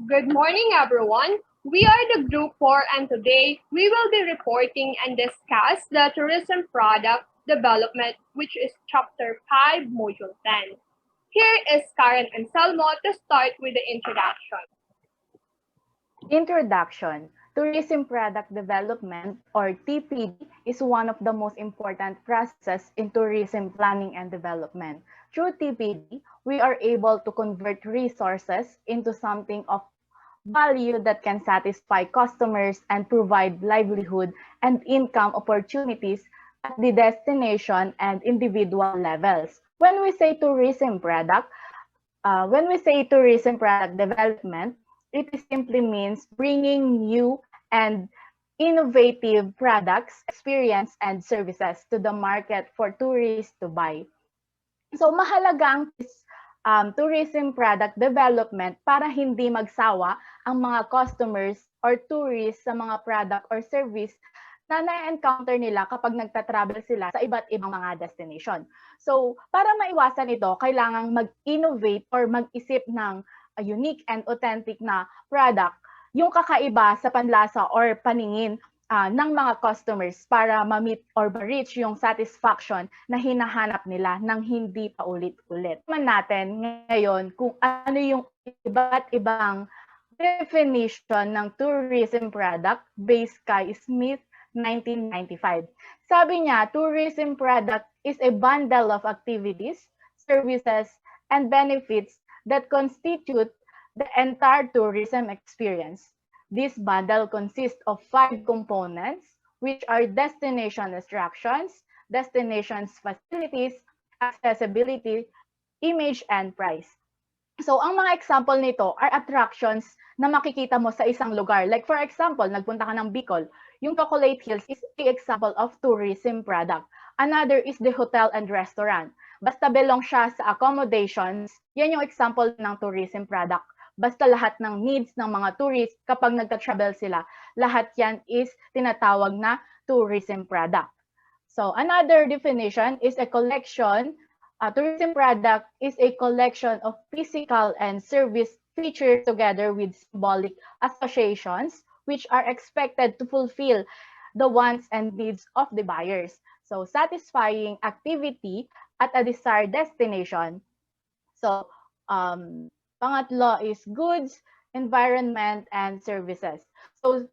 Good morning, everyone. We are the Group 4, and today we will be reporting and discuss the tourism product development, which is Chapter 5, Module 10. Here is Karen Anselmo to start with the introduction. Introduction. Tourism Product Development, or TPD, is one of the most important processes in tourism planning and development. Through TPD, we are able to convert resources into something of value that can satisfy customers and provide livelihood and income opportunities at the destination and individual levels. When we say tourism product development, it simply means bringing new and innovative products, experience, and services to the market for tourists to buy. So mahalaga ang tourism product development para hindi magsawa ang mga customers or tourists sa mga product or service na na-encounter nila kapag nagta-travel sila sa iba't ibang mga destination. So, para maiwasan ito, kailangang mag-innovate or mag-isip ng unique and authentic na product, yung kakaiba sa panlasa or paningin ng mga customers para ma-meet or ma-reach yung satisfaction na hinahanap nila ng hindi pa ulit-ulit. Tingnan natin ngayon kung ano yung iba't ibang definition ng tourism product based kay Smith 1995. Sabi niya, tourism product is a bundle of activities, services, and benefits that constitute the entire tourism experience. This bundle consists of 5 components, which are destination attractions, destinations facilities, accessibility, image, and price. So, ang mga example nito are attractions na makikita mo sa isang lugar. Like for example, nagpunta ka ng Bicol, yung Chocolate Hills is an example of tourism product. Another is the hotel and restaurant. Basta belong siya sa accommodations, yan yung example ng tourism product. Basta lahat ng needs ng mga tourists kapag nagta-travel sila, lahat yan is tinatawag na tourism product. So, another definition is a collection. A tourism product is a collection of physical and service features together with symbolic associations which are expected to fulfill the wants and needs of the buyers. So, satisfying activity at a desired destination. So, pangatlo is goods, environment, and services. So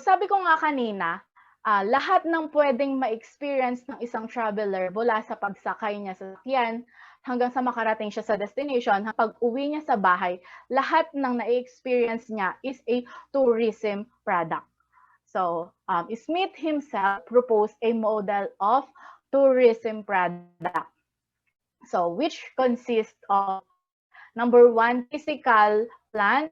sabi ko nga kanina, lahat ng pwedeng ma-experience ng isang traveler mula sa pagsakay niya sa sasakyan hanggang sa makarating siya sa destination, pag uwi niya sa bahay, lahat ng na-experience niya is a tourism product. So, Smith himself proposed a model of tourism product. So, which consists of number 1, physical plan,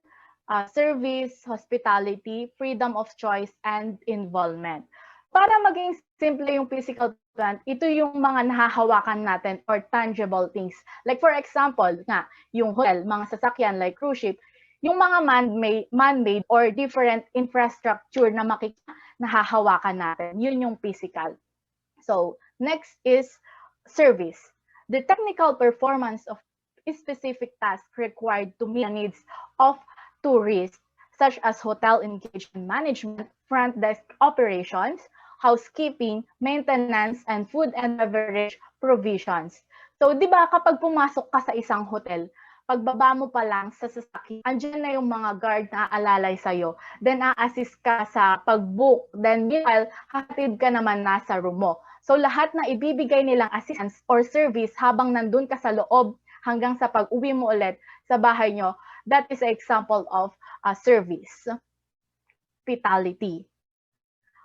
service, hospitality, freedom of choice, and involvement. Para maging simple yung physical plant, ito yung mga nahahawakan natin or tangible things. Like for example, yung hotel, mga sasakyan like cruise ship, yung mga man-made or different infrastructure na nahahawakan natin, yun yung physical. So, next is service. The technical performance of specific tasks required to meet the needs of tourists, such as hotel engagement management, front desk operations, housekeeping, maintenance, and food and beverage provisions. So, di ba kapag pumasok ka sa isang hotel, pagbaba mo pa lang sa sasakyan, andyan na yung mga guard na aalalay sa'yo. Then, a-assist ka sa pag-book. Then, meanwhile, hatid ka naman nasa room mo. So, lahat na ibibigay nilang assistance or service habang nandun ka sa loob hanggang sa pag-uwi mo ulit sa bahay nyo, that is an example of service.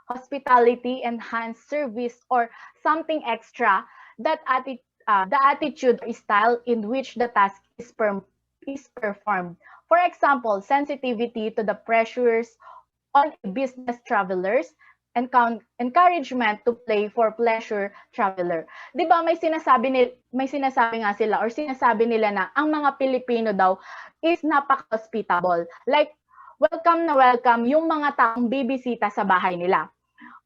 Hospitality, enhanced service, or something extra, that the attitude or style in which the task is performed. For example, sensitivity to the pressures on business travelers, encouragement to play for pleasure traveler. 'Di ba may sinasabi nga sila or sinasabi nila na ang mga Pilipino daw is napaka-hospitable. Like welcome na welcome yung mga taong bibisita sa bahay nila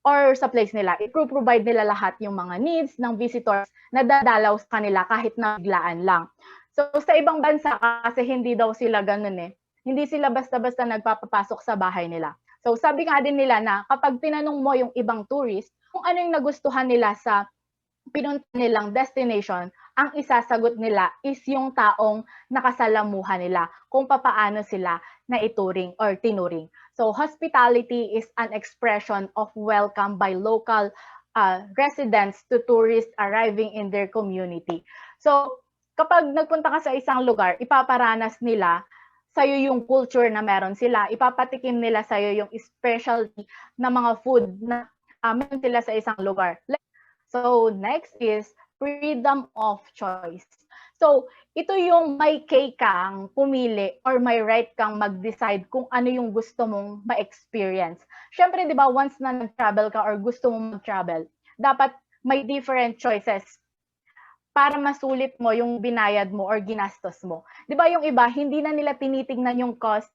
or sa place nila. I-provide nila lahat yung mga needs ng visitors na dadalaw sa kanila kahit na biglaan lang. So sa ibang bansa kasi hindi daw sila ganun eh. Hindi sila basta-basta nagpapapasok sa bahay nila. So sabi nga din nila na kapag tinanong mo yung ibang tourist kung ano yung nagustuhan nila sa pinunta nilang destination, ang isasagot nila is yung taong nakasalamuhan nila kung papaano sila naituring or tinuring. So hospitality is an expression of welcome by local residents to tourists arriving in their community. So kapag nagpunta ka sa isang lugar, ipaparanas nila sa'yo yung culture na meron sila, ipapatikim nila sa'yo yung specialty na mga food na meron sila sa isang lugar. So next is freedom of choice. So ito yung may kay kang pumili or may right kang mag-decide kung ano yung gusto mong ma-experience. Syempre, di ba, once na nag-travel ka or gusto mong mag-travel, dapat may different choices para masulit mo yung binayad mo or ginastos mo. Di ba yung iba, hindi na nila tinitingnan yung cost,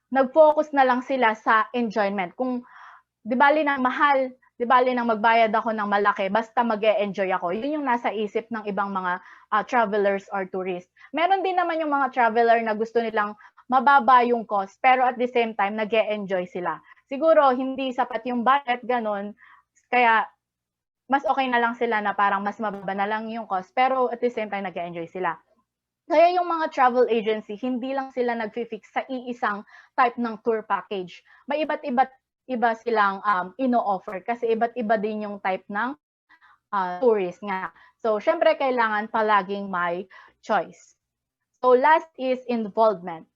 nag-focus na lang sila sa enjoyment. Kung di bali na mahal, di bali nang magbayad ako ng malaki, basta mag-e-enjoy ako. Yun yung nasa isip ng ibang mga travelers or tourists. Meron din naman yung mga traveler na gusto nilang mababa yung cost, pero at the same time, nag-e-enjoy sila. Siguro, hindi sapat yung budget, ganun. Kaya, mas okay na lang sila na parang mas mababa na lang yung cost, pero at the same time, nag-e-enjoy sila. Kaya yung mga travel agency, hindi lang sila nag-fix sa iisang type ng tour package. May iba silang ino-offer kasi iba't iba din yung type ng tourist nga. So, syempre, kailangan palaging may choice. So, last is involvement.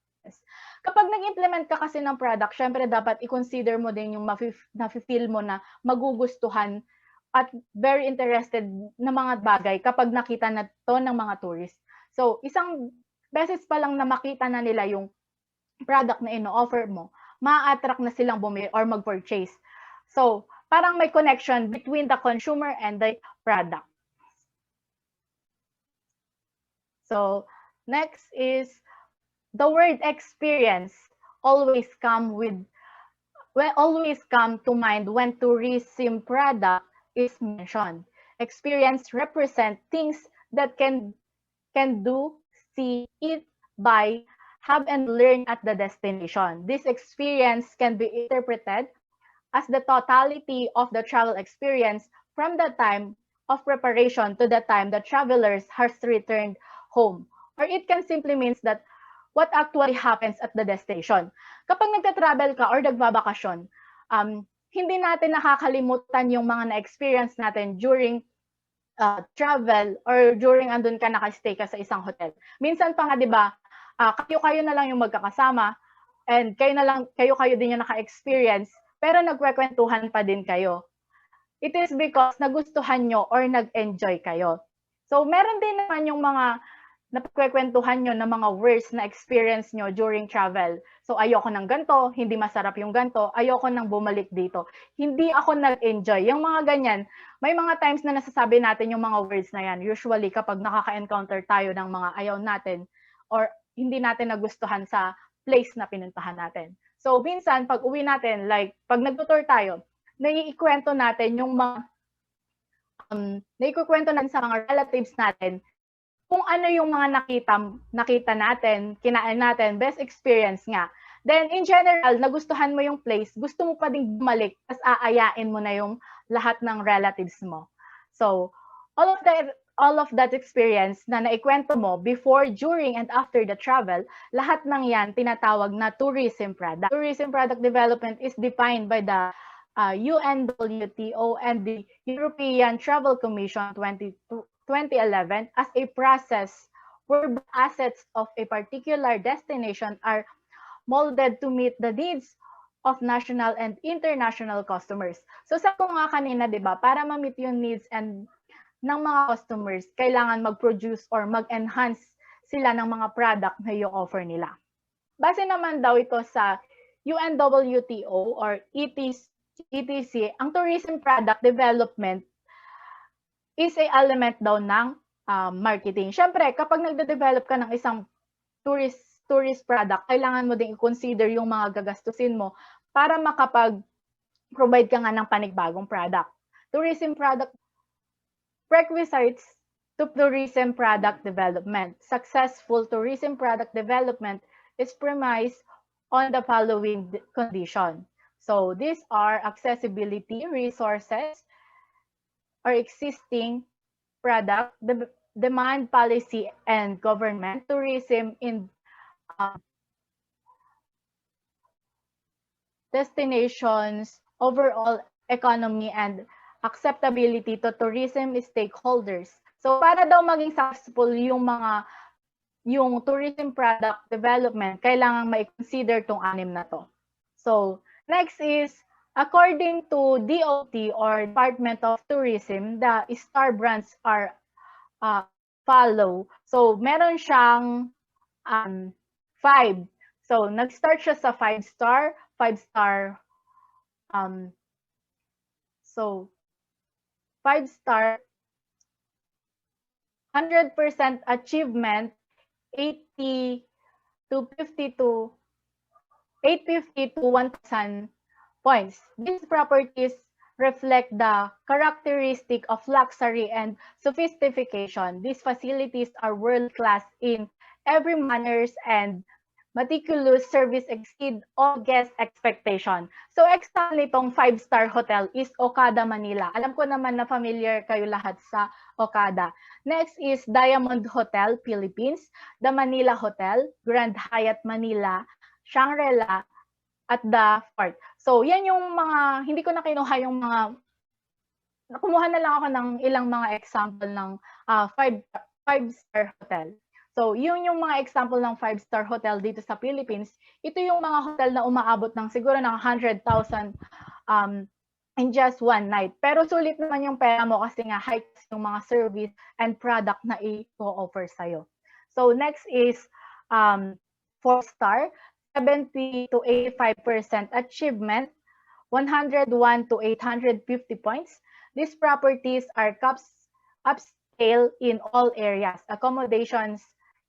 Kapag nag-implement ka kasi ng product, syempre dapat i-consider mo din yung na-feel mo na magugustuhan at very interested na mga bagay kapag nakita na to ng mga tourist. So, isang beses pa lang na makita na nila yung product na ino-offer mo, ma-attract na silang bumili or mag-purchase. So, parang may connection between the consumer and the product. So, next is the word experience always come to mind when tourism product is mentioned. Experience represent things that can do, see, eat, buy, have, and learn at the destination. This experience can be interpreted as the totality of the travel experience from the time of preparation to the time the travelers has returned home. Or it can simply means that what actually happens at the destination. Kapag nagta-travel ka or nagbabakasyon, hindi natin nakakalimutan yung mga na-experience natin during travel or during andun ka nakastay ka sa isang hotel. Minsan pa nga, di ba, kayo na lang yung magkakasama and kayo din yung naka-experience, pero nagkwekwentuhan pa din kayo. It is because nagustuhan nyo or nag-enjoy kayo. So, meron din naman yung mga napagkwekwentuhan nyo ng mga worst na experience nyo during travel. So, ayoko ng ganito, hindi masarap yung ganito, ayoko nang bumalik dito. Hindi ako nag-enjoy. Yung mga ganyan, may mga times na nasasabi natin yung mga words na yan. Usually, kapag nakaka-encounter tayo ng mga ayaw natin or hindi natin nagustuhan sa place na pinuntahan natin. So, minsan, pag uwi natin, like, pag nag-tour tayo, naiikwento natin yung mga, naiikwento natin sa mga relatives natin kung ano yung mga nakita natin, kinain natin, best experience nga. Then, in general, nagustuhan mo yung place, gusto mo pa ding bumalik, tas aayain mo na yung lahat ng relatives mo. So, all of that experience na naikwento mo before, during, and after the travel, lahat ng yan tinatawag na tourism product. Tourism product development is defined by the UNWTO and the European Travel Commission 2011 as a process where assets of a particular destination are molded to meet the needs of national and international customers. So sa ko nga kanina, 'di ba, para ma-meet yung needs and ng mga customers, kailangan mag-produce or mag-enhance sila ng mga product na i-offer nila. Base naman daw ito sa UNWTO or ETC, ang tourism product development is a element daw ng marketing. Siyempre, kapag nagde-develop ka ng isang tourist product, kailangan mo din i-consider yung mga gagastusin mo para makapag-provide ka nga ng panigbagong product. Tourism product prerequisites to tourism product development. Successful tourism product development is premised on the following condition. So these are accessibility, resources, or existing product, demand policy and government, tourism in destinations, overall economy, and acceptability to tourism stakeholders. So para daw maging successful yung tourism product development, kailangan ma-consider tong anim na to. So next is, according to DOT or Department of Tourism, the star brands are follow. So meron siyang 5. So nag-start siya sa 5-star, 5-star, so 5-star, 100% achievement, 80 to 52, 850 to 1,000 points. These properties reflect the characteristic of luxury and sophistication. These facilities are world-class in every manners and meticulous service exceed all guest expectation. So example nitong 5-star hotel is Okada, Manila. Alam ko naman na familiar kayo lahat sa Okada. Next is Diamond Hotel, Philippines, the Manila Hotel, Grand Hyatt Manila, Shangri-La, at the Fort. So yan yung mga, hindi ko na kinuha yung mga, kumuha na lang ako ng ilang mga example ng 5-star hotel. So, yun yung mga example ng 5-star hotel dito sa Philippines. Ito yung mga hotel na umaabot ng siguro ng 100,000 in just one night. Pero sulit naman yung pera mo kasi nga high yung mga service and product na i-offer sa'yo. So, next is 4-star, 70 to 85% achievement, 101 to 850 points. These properties are upscale in all areas. Accommodations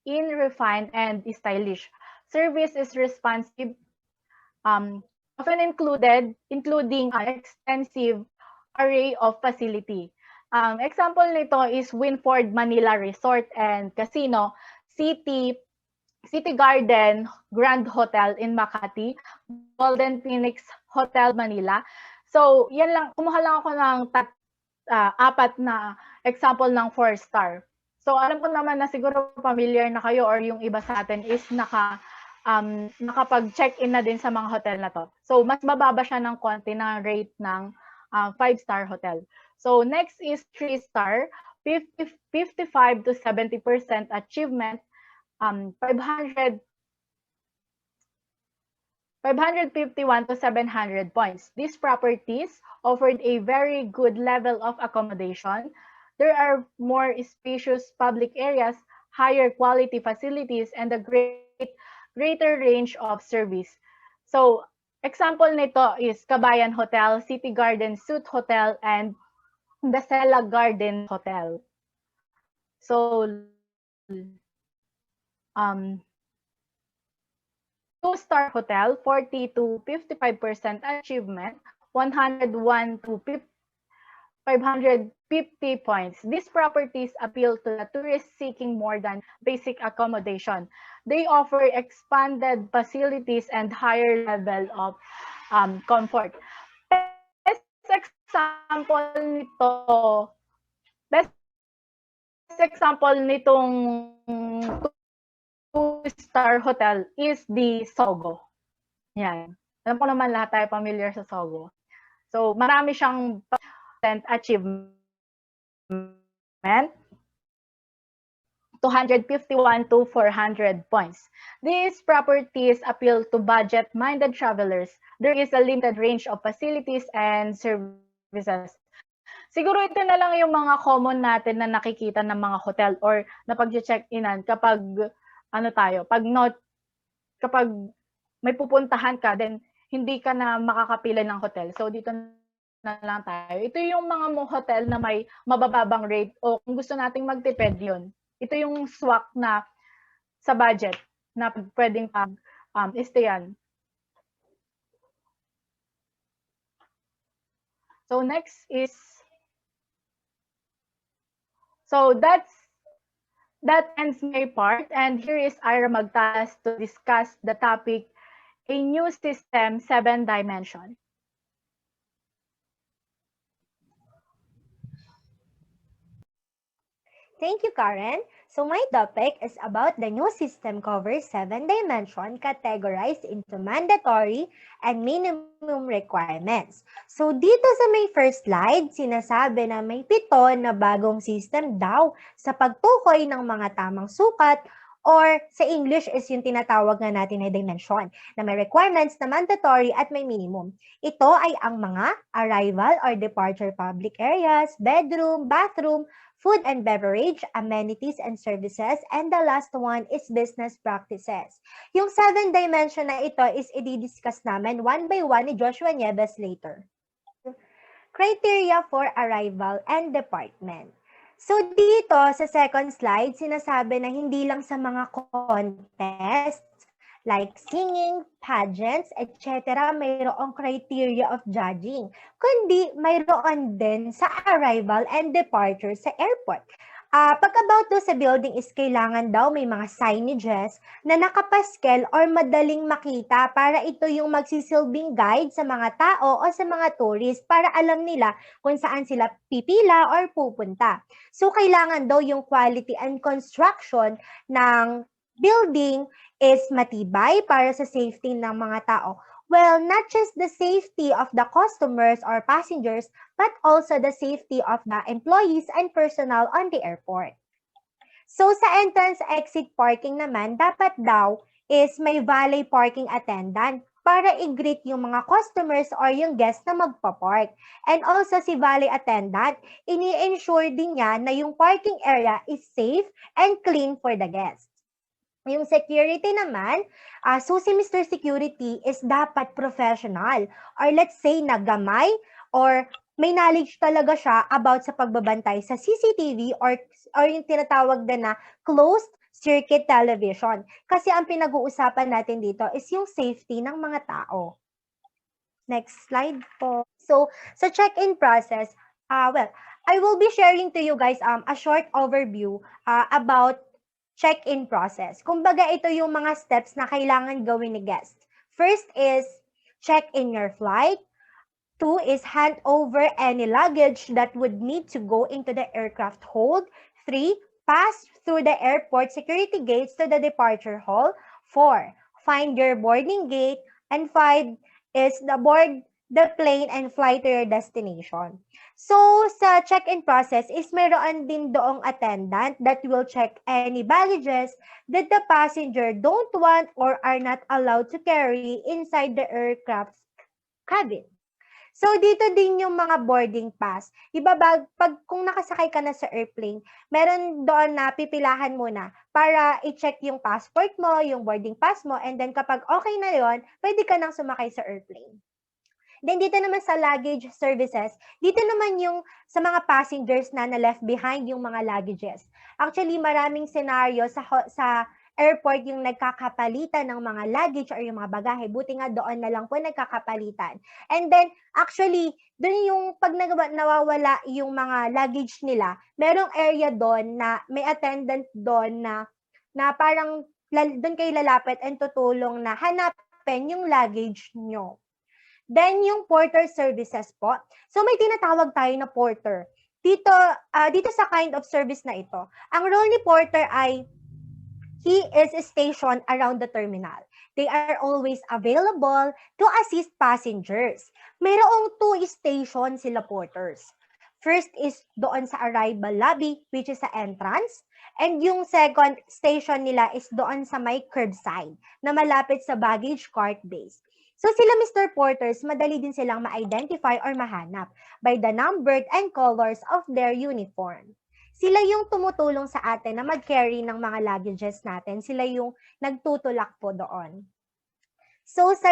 in refined and stylish. Service is responsive, often including an extensive array of facility. Example nito is Winford Manila Resort and Casino, City Garden Grand Hotel in Makati, Golden Phoenix Hotel Manila. So, yan lang, kumuha lang ako ng 4 na example ng 4-star. So, alam ko naman na siguro familiar na kayo or yung iba sa atin is nakapag-check-in na din sa mga hotel na to. So, mas bababa siya ng konti ng rate ng 5-star hotel. So, next is 3-star, 55 to 70% achievement, 551 to 700 points. These properties offered a very good level of accommodation. There are more spacious public areas, higher quality facilities, and a greater range of service. So, example nito is Kabayan Hotel, City Garden Suite Hotel, and the Sela Garden Hotel. So, 2-star hotel, 40 to 55% achievement, 101 to 550 points. These properties appeal to the tourists seeking more than basic accommodation. They offer expanded facilities and higher level of comfort. Best example nitong 2-star hotel is the Sogo. Yan. Alam ko naman lahat tayo familiar sa Sogo. So, marami siyang achievement, 251 to 400 points. These properties appeal to budget-minded travelers. There is a limited range of facilities and services. Siguro ito na lang yung mga common natin na nakikita ng mga hotel or na pag-check-inan kapag kapag may pupuntahan ka, then hindi ka na makakapila ng hotel. So dito na lang tayo. Ito yung mga hotel na may mabababang rate o kung gusto nating magtipid yun. Ito yung swak na sa budget na pwedeng stayan. So next is So that ends my part, and here is Ira Magtalas to discuss the topic, a new system, 7 dimension. Thank you, Karen. So my topic is about the new system covers 7 dimension categorized into mandatory and minimum requirements. So dito sa may first slide, sinasabi na may 7 na bagong system daw sa pagtukoy ng mga tamang sukat, or sa English is yung tinatawag nga natin na dimension, na may requirements na mandatory at may minimum. Ito ay ang mga arrival or departure public areas, bedroom, bathroom, food and beverage, amenities and services, and the last one is business practices. Yung 7 dimension na ito is i-discuss namin one by one ni Joshua Nieves later. Criteria for arrival and department. So dito sa second slide, sinasabi na hindi lang sa mga contests like singing, pageants, etc., mayroong criteria of judging, kundi mayroon din sa arrival and departure sa airport. Pag about do sa building is kailangan daw may mga signages na nakapaskel or madaling makita para ito yung magsisilbing guide sa mga tao o sa mga tourist para alam nila kung saan sila pipila or pupunta. So kailangan daw yung quality and construction ng building is matibay para sa safety ng mga tao. Well, not just the safety of the customers or passengers, but also the safety of the employees and personnel on the airport. So sa entrance-exit parking naman, dapat daw is may valet parking attendant para i-greet yung mga customers or yung guests na magpa-park. And also si valet attendant, ini-ensure din niya na yung parking area is safe and clean for the guests. Yung security naman, so si Mr. Security is dapat professional or let's say nagamay or may knowledge talaga siya about sa pagbabantay sa CCTV or yung tinatawag din na closed circuit television. Kasi ang pinag-uusapan natin dito is yung safety ng mga tao. Next slide po. So, sa check-in process, well, I will be sharing to you guys a short overview about check-in process. Kumbaga, ito yung mga steps na kailangan gawin ni guest. First is check in your flight. 2 is hand over any luggage that would need to go into the aircraft hold. 3, pass through the airport security gates to the departure hall. 4, find your boarding gate. And 5 is board the plane and fly to your destination. So, sa check-in process is mayroon din doong attendant that will check any baggages that the passenger don't want or are not allowed to carry inside the aircraft's cabin. So, dito din yung mga boarding pass. Pag kung nakasakay ka na sa airplane, meron doon na pipilahan muna para i-check yung passport mo, yung boarding pass mo, and then kapag okay na yon, pwede ka nang sumakay sa airplane. Then dito naman sa luggage services, dito naman yung sa mga passengers na left behind yung mga luggages. Actually, maraming scenario sa airport yung nagkakapalitan ng mga luggage or yung mga bagahe. Buti nga doon na lang po nagkakapalitan. And then, actually, doon yung pag nawawala yung mga luggage nila, merong area doon na may attendant doon na parang doon kayo lalapit and tutulong na hanapin yung luggage nyo. Then, yung porter services po. So, may tinatawag tayo na porter. Dito sa kind of service na ito, ang role ni porter ay he is stationed around the terminal. They are always available to assist passengers. Mayroong 2 stations sila porters. First is doon sa arrival lobby, which is sa entrance. And yung second station nila is doon sa may curbside, na malapit sa baggage cart base. So sila Mr. Porters, madali din silang ma-identify or mahanap by the numbered and colors of their uniform. Sila yung tumutulong sa atin na mag-carry ng mga luggages natin. Sila yung nagtutulak po doon. So sa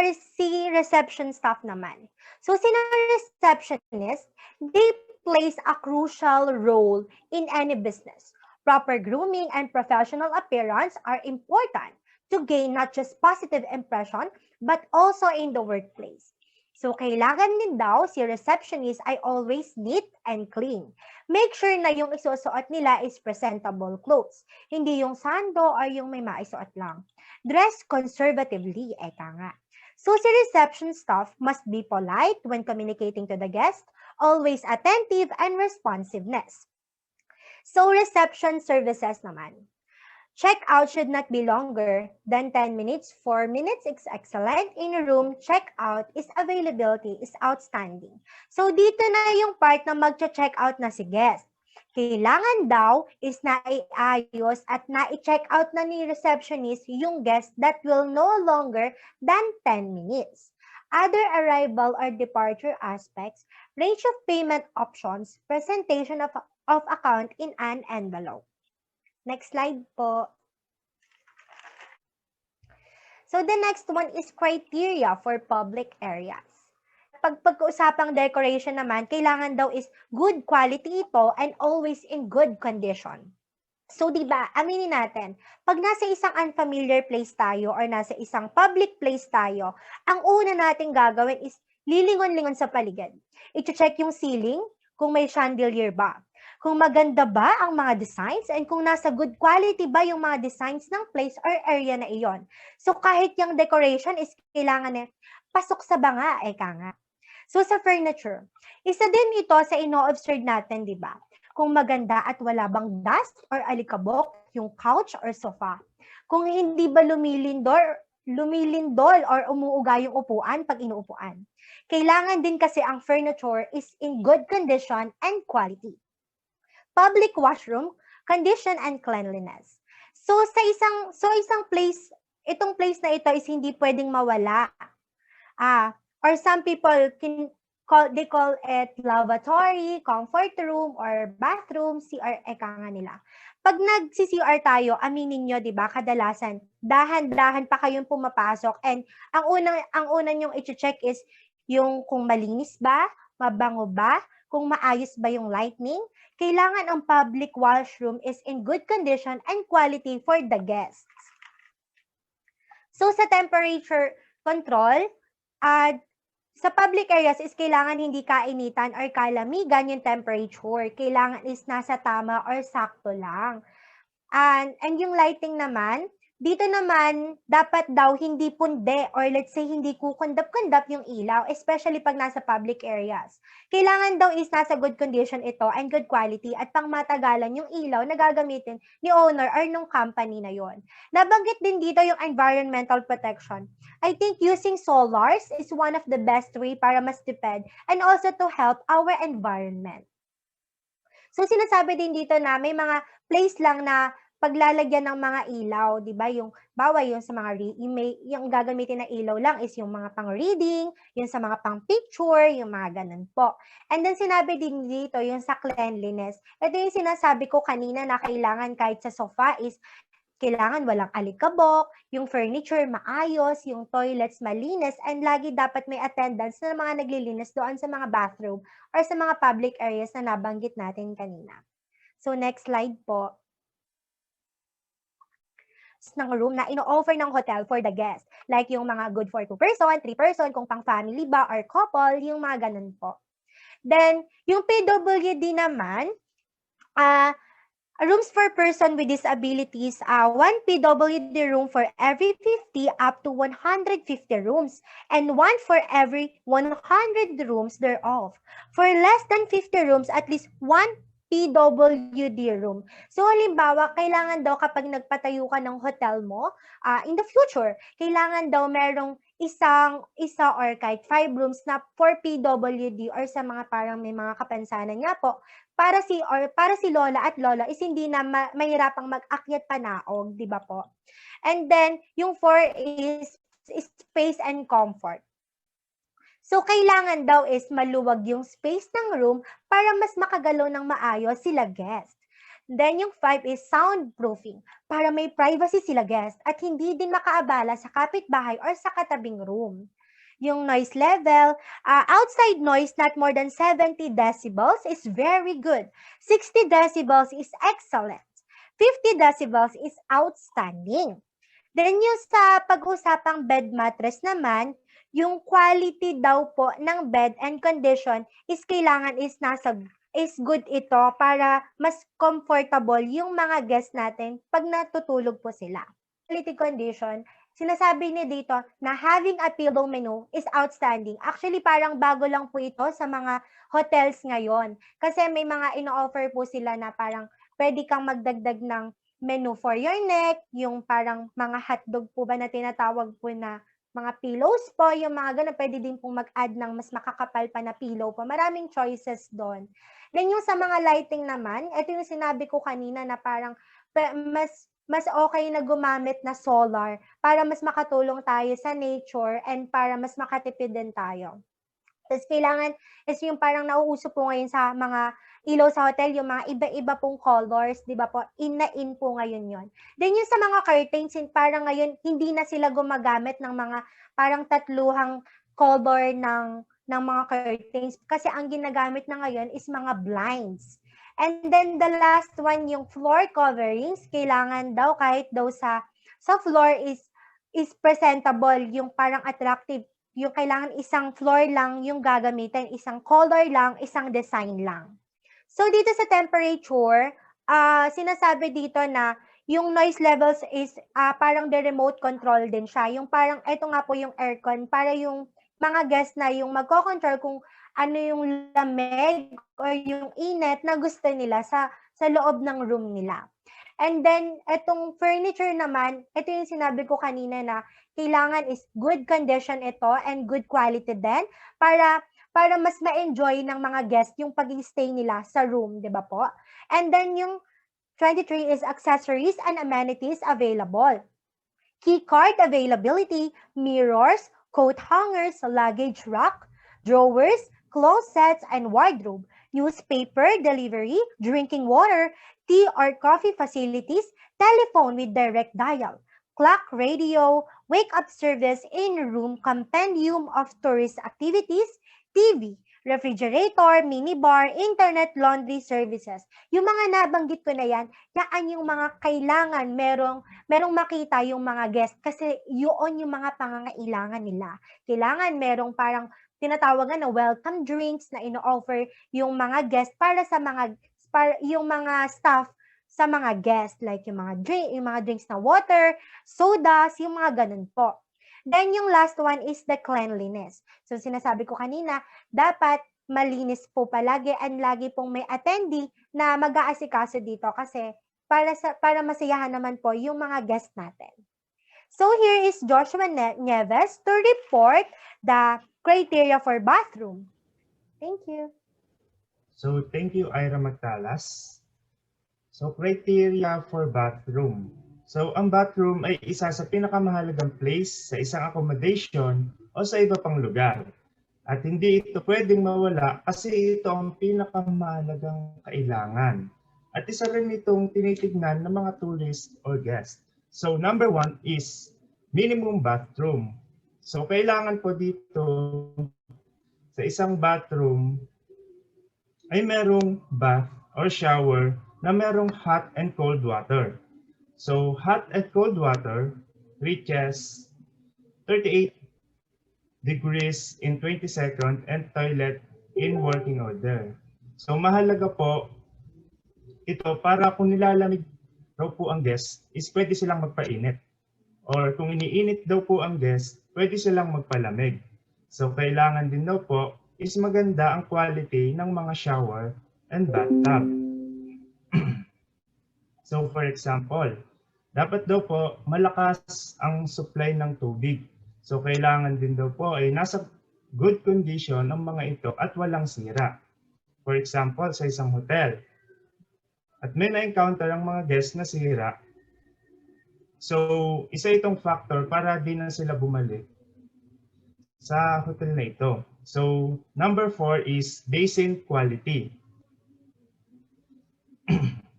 reception staff naman. So sila receptionist, they plays a crucial role in any business. Proper grooming and professional appearance are important to gain not just positive impression, but also in the workplace. So, kailangan din daw si receptionist ay always neat and clean. Make sure na yung isusuot nila is presentable clothes. Hindi yung sando or yung may maisuot lang. Dress conservatively, eka nga. So, si reception staff must be polite when communicating to the guest, always attentive and responsiveness. So, reception services naman. Checkout should not be longer than 10 minutes. 4 minutes is excellent. In a room, checkout is availability is outstanding. So, dito na yung part na magcha-checkout na si guest. Kailangan daw is naiayos at na-check-out na ni receptionist yung guest that will no longer than 10 minutes. Other arrival or departure aspects, range of payment options, presentation of account in an envelope. Next slide po. So the next one is criteria for public areas. Pag-usapang decoration naman, kailangan daw is good quality ito and always in good condition. So, di ba, aminin natin, pag nasa isang unfamiliar place tayo or nasa isang public place tayo, ang una nating gagawin is lilingon-lingon sa paligid. I-check yung ceiling, kung may chandelier ba. Kung maganda ba ang mga designs and kung nasa good quality ba yung mga designs ng place or area na iyon. So, kahit yung decoration is kailangan pasok sa banga, eka nga. So, sa furniture, isa din ito sa ino-observe natin, di ba? Kung maganda at wala bang dust or alikabok yung couch or sofa. Kung hindi ba lumilindol or umuuga yung upuan pag inuupuan. Kailangan din kasi ang furniture is in good condition and quality. Public washroom, condition and cleanliness. So isang place, itong place na ito is hindi pwedeng mawala. Or some people they call it lavatory, comfort room, or bathroom, CR, eka nga nila. Pag nag-CR tayo, aminin nyo, di ba, kadalasan, dahan-dahan pa kayong pumapasok and ang unang yung i-check is yung kung malinis ba, mabango ba, kung maayos ba yung lighting. Kailangan ang public washroom is in good condition and quality for the guests. So sa temperature control, sa public areas is kailangan hindi kainitan or kalamigan yung temperature. Kailangan is nasa tama or sakto lang. And yung lighting naman, dito naman, dapat daw hindi punde or let's say hindi kukundap-kundap yung ilaw, especially pag nasa public areas. Kailangan daw is nasa good condition ito and good quality at pang matagalan yung ilaw na gagamitin ni owner or nung company na yon. Nabanggit din dito yung environmental protection. I think using solars is one of the best way para mas tipid and also to help our environment. So sinasabi din dito na may mga place lang na paglalagyan ng mga ilaw, di ba? Yung bawa yung sa mga yung gagamitin na ilaw lang is yung mga pang-reading, yung sa mga pang-picture, yung mga ganun po. And then sinabi din dito yung sa cleanliness. Ito yung sinasabi ko kanina na kailangan kahit sa sofa is kailangan walang alikabok, yung furniture maayos, yung toilets malinis, and lagi dapat may attendance na mga naglilinis doon sa mga bathroom or sa mga public areas na nabanggit natin kanina. So next slide po. Ng room na ino-offer ng hotel for the guest. Like yung mga good for 2 person, 3 person, kung pang family ba or couple, yung mga ganun po. Then, yung PWD naman, rooms for person with disabilities, 1 PWD room for every 50 up to 150 rooms, and 1 for every 100 rooms thereof. For less than 50 rooms, at least 1 PWD room. So, halimbawa, kailangan daw kapag nagpatayo ka ng hotel mo, in the future, kailangan daw merong isa or kahit 5 rooms na for PWD or sa mga parang may mga kapansanan nga po, para si lola at lolo is hindi na mahirapang mag-akyat panaog, di ba po? And then, yung 4 is space and comfort. So, kailangan daw is maluwag yung space ng room para mas makagalaw ng maayos sila guest. Then, yung 5 is soundproofing para may privacy sila guest at hindi din makaabala sa kapitbahay or sa katabing room. Yung noise level, outside noise not more than 70 decibels is very good. 60 decibels is excellent. 50 decibels is outstanding. Then yung sa pag-usapang bed mattress naman, yung quality daw po ng bed and condition is kailangan is good ito para mas comfortable yung mga guests natin pag natutulog po sila. Quality condition, sinasabi niya dito na having a pillow menu is outstanding. Actually, parang bago lang po ito sa mga hotels ngayon. Kasi may mga ino-offer po sila na parang pwede kang magdagdag ng menu for your neck, yung parang mga hotdog po ba na tinatawag po na mga pillows po, yung mga ganun, pwede din pong mag-add ng mas makakapal pa na pillow po. Maraming choices doon. Then yung sa mga lighting naman, ito yung sinabi ko kanina na parang mas okay na gumamit na solar para mas makatulong tayo sa nature and para mas makatipid din tayo. Tapos kailangan is yung parang nauuso po ngayon sa mga ilaw sa hotel, yung mga iba-iba pong colors, di ba po? In na in po ngayon yon. Then yung sa mga curtains, parang ngayon hindi na sila gumagamit ng mga parang tatluhang color ng mga curtains kasi ang ginagamit na ngayon is mga blinds. And then the last one, yung floor coverings, kailangan daw kahit daw sa floor is presentable, yung parang attractive, yung kailangan isang floor lang yung gagamitin, isang color lang, isang design lang. So dito sa temperature, sinasabi dito na yung noise levels is parang the remote control din siya. Yung parang, ito nga po yung aircon, para yung mga guests na yung magko-control kung ano yung lamig or yung init na gusto nila sa loob ng room nila. And then, itong furniture naman, ito yung sinabi ko kanina na kailangan is good condition ito and good quality din para mas ma-enjoy ng mga guests yung pag-stay nila sa room, di ba po? And then yung 23 is accessories and amenities available. Key card availability, mirrors, coat hangers, luggage rack, drawers, closets, and wardrobe, newspaper delivery, drinking water, tea or coffee facilities, telephone with direct dial, clock, radio, wake-up service, in-room compendium of tourist activities, TV, refrigerator, minibar, internet, laundry services. Yung mga nabanggit ko na yan yung mga kailangan merong makita yung mga guest kasi yun yung mga pangangailangan nila. Kailangan merong parang tinatawagan na welcome drinks na ino-offer yung mga guest para yung mga staff sa mga guest, like yung mga drinks na water, sodas, yung mga ganun po. Then yung last one is the cleanliness. So sinasabi ko kanina, dapat malinis po palagi and lagi pong may attendee na mag-aasikaso dito kasi para masayahan naman po yung mga guest natin. So here is Joshua Nieves to report the criteria for bathroom. Thank you. So thank you, Ira Magtalas. So criteria for bathroom. So ang bathroom ay isa sa pinakamahalagang place sa isang accommodation o sa iba pang lugar. At hindi ito pwedeng mawala kasi ito ang pinakamahalagang kailangan. At isa rin itong tinitignan ng mga tourist or guest. So number 1 is minimum bathroom. So kailangan po dito sa isang bathroom ay merong bath or shower na merong hot and cold water. So hot and cold water reaches 38 degrees in 20 seconds and toilet in working order. So mahalaga po ito para kung nilalamig daw po ang guest is pwede silang magpainit. Or kung iniinit daw po ang guest, pwede silang magpalamig. So kailangan din daw po is maganda ang quality ng mga shower and bathtub. So for example, dapat daw po malakas ang supply ng tubig. So kailangan din daw po ay nasa good condition ang mga ito at walang sira. For example, sa isang hotel. At may na-encounter ang mga guests na sira. So isa itong factor para di na sila bumalik sa hotel na ito. So number 4 is basin quality.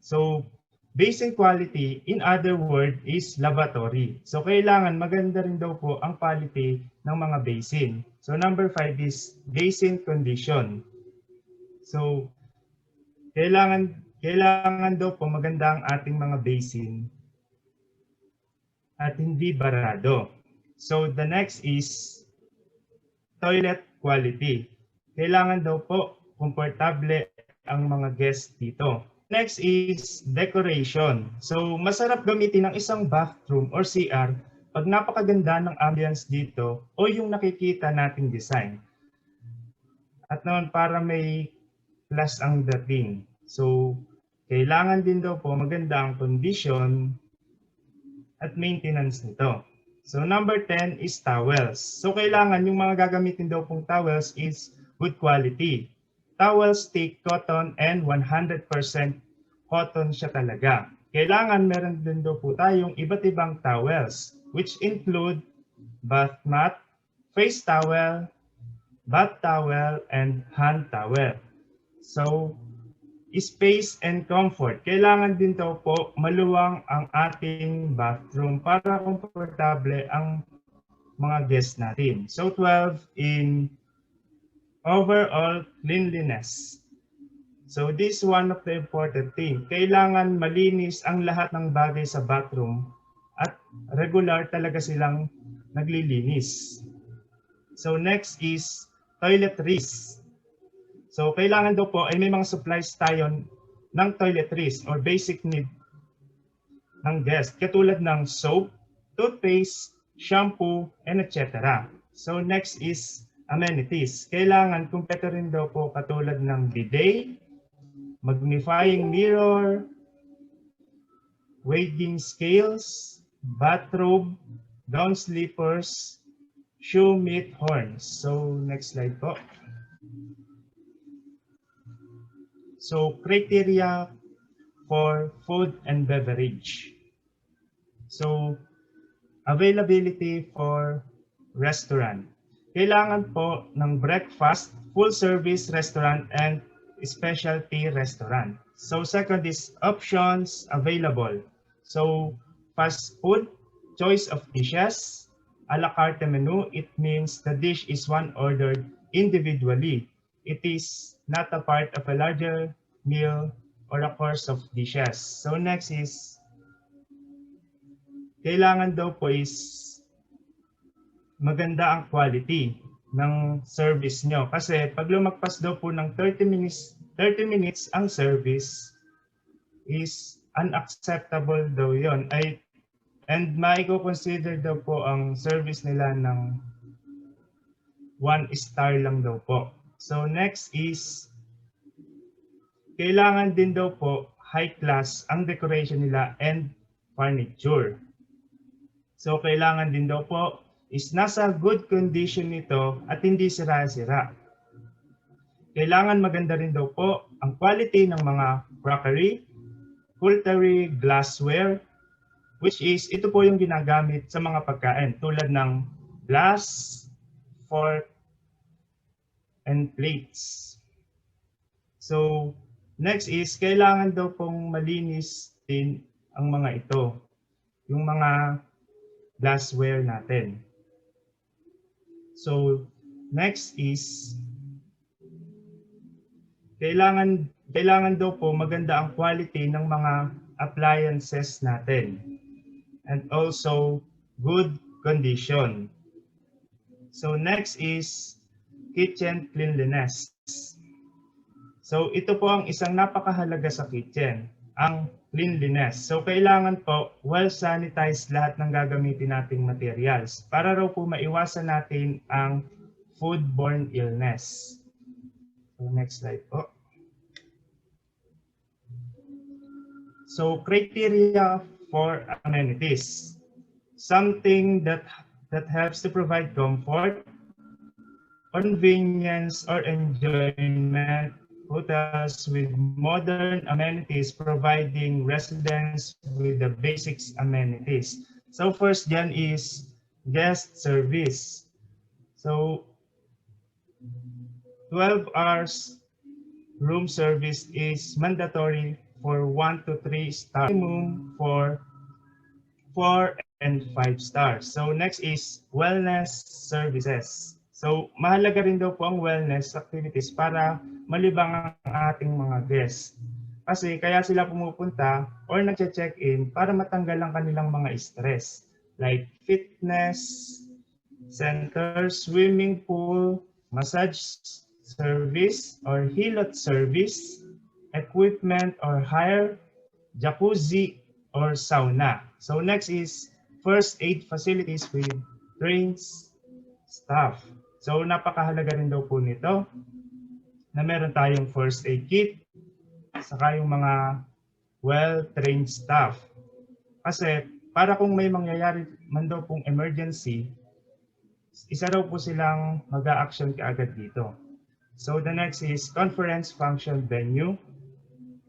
So basin quality, in other words, is lavatory. So, kailangan maganda rin daw po ang quality ng mga basin. So, number 5 is basin condition. So, kailangan daw po maganda ang ating mga basin at hindi barado. So, the next is toilet quality. Kailangan daw po komportable ang mga guests dito. Next is decoration. So, masarap gamitin ng isang bathroom or CR pag napakaganda ng ambience dito o yung nakikita nating design. At naman para may class ang dating. So, kailangan din daw po maganda ang condition at maintenance nito. So number 10 is towels. So kailangan yung mga gagamitin daw pong towels is good quality. Towels take cotton and 100% cotton siya talaga. Kailangan meron din daw po tayong iba't ibang towels which include bath mat, face towel, bath towel, and hand towel. So space and comfort. Kailangan din daw po maluwang ang ating bathroom para komportable ang mga guests natin. So 12 in overall cleanliness. So this is one of the important thing. Kailangan malinis ang lahat ng bagay sa bathroom at regular talaga silang naglilinis. So next is toiletries. So, kailangan daw po ay may mga supplies tayo ng toiletries or basic need ng guest, katulad ng soap, toothpaste, shampoo, and etc. So, next is amenities. Kailangan kumpleto rin daw po katulad ng bidet, magnifying mirror, weighing scales, bathrobe, down slippers, shoe meat horns. So, next slide po. So, criteria for food and beverage. So, availability for restaurant. Kailangan po ng breakfast, full-service restaurant, and specialty restaurant. So, second is options available. So, fast food, choice of dishes, a la carte menu, it means the dish is one ordered individually. It is not a part of a larger meal or a course of dishes. So next is, kailangan daw po is maganda ang quality ng service nyo. Kasi pag lumagpas daw po ng 30 minutes ang service is unacceptable daw yon. And maiko-consider daw po ang service nila ng 1 star lang daw po. So next is, kailangan din daw po high class ang decoration nila and furniture. So kailangan din daw po is nasa good condition nito at hindi sira-sira. Kailangan maganda rin daw po ang quality ng mga crockery, cutlery, glassware, which is ito po yung ginagamit sa mga pagkain tulad ng glass, fork, and plates. So, next is, kailangan daw pong malinis din ang mga ito. Yung mga glassware natin. So, next is, kailangan daw po maganda ang quality ng mga appliances natin. And also, good condition. So, next is, kitchen cleanliness. So ito po ang isang napakahalaga sa kitchen, ang cleanliness. So kailangan po well sanitized lahat ng gagamitin nating materials para raw po maiwasan natin ang foodborne illness. So next slide po. So criteria for amenities. Something that helps to provide comfort, convenience, or enjoyment. Hotels with modern amenities providing residents with the basics amenities. So first dyan is guest service. So 12 hours room service is mandatory for 1 to 3 stars, minimum for 4 and 5 stars. So next is wellness services. So, mahalaga rin daw po ang wellness activities para malibang ang ating mga guests. Kasi kaya sila pumupunta or nag-check-in para matanggal ang kanilang mga stress. Like fitness, center, swimming pool, massage service or hilot service, equipment or hire, jacuzzi or sauna. So next is first aid facilities with trained staff. So napakahalaga rin daw po nito na meron tayong first aid kit, saka yung mga well-trained staff. Kasi para kung may mangyayari man daw pong emergency, isa daw po silang mag-a-action kaagad dito. So the next is conference function venue,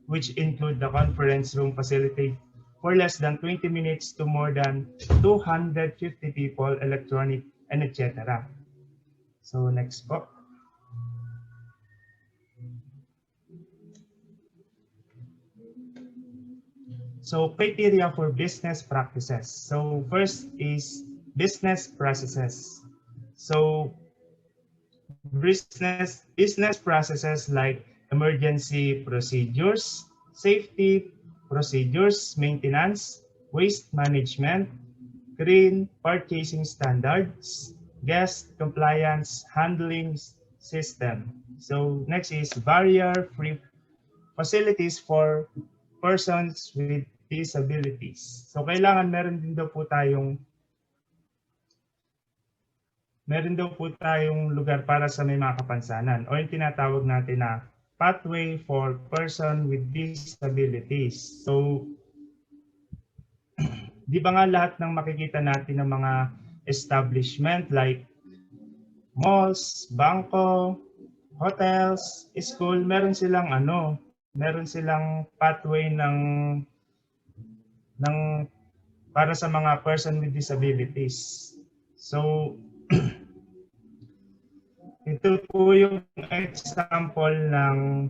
which include the conference room facility for less than 20 minutes to more than 250 people, electronic, and etc. So next po. So criteria for business practices. So first is business processes. So business processes like emergency procedures, safety procedures, maintenance, waste management, green purchasing standards, guest compliance handling system. So next is barrier-free facilities for persons with disabilities. So kailangan meron daw po tayong lugar para sa may mga kapansanan o yung tinatawag natin na pathway for person with disabilities. So, di ba nga lahat ng makikita natin ng mga establishment like malls, bangko, hotels, school, meron silang pathway ng para sa mga person with disabilities. So, ito po yung example ng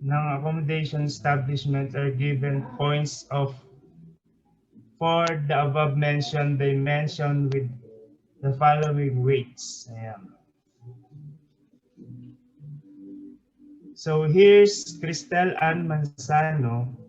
accommodation establishment are given points for the above mentioned dimension with the following weights. Ayan. So here's Cristel Ann Manzano.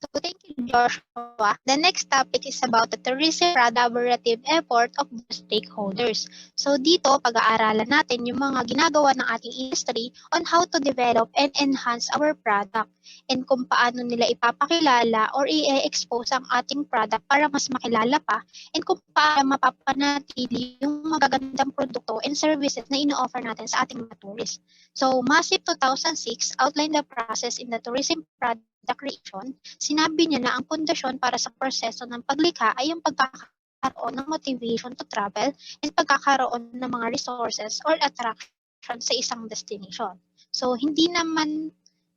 So thank you, Joshua. The next topic is about the tourism collaborative effort of the stakeholders. So dito, pag-aaralan natin yung mga ginagawa ng ating industry on how to develop and enhance our product and kung paano nila ipapakilala or i-expose ang ating product para mas makilala pa and kung paano mapapanatili yung magagandang produkto and services na ino-offer natin sa ating mga tourists. So Massive 2006 outlined the process in the tourism product creation. Sinabi niya na ang pundasyon para sa proseso ng paglikha ay yung pagkakaroon ng motivation to travel and pagkakaroon ng mga resources or attraction sa isang destination. So, hindi naman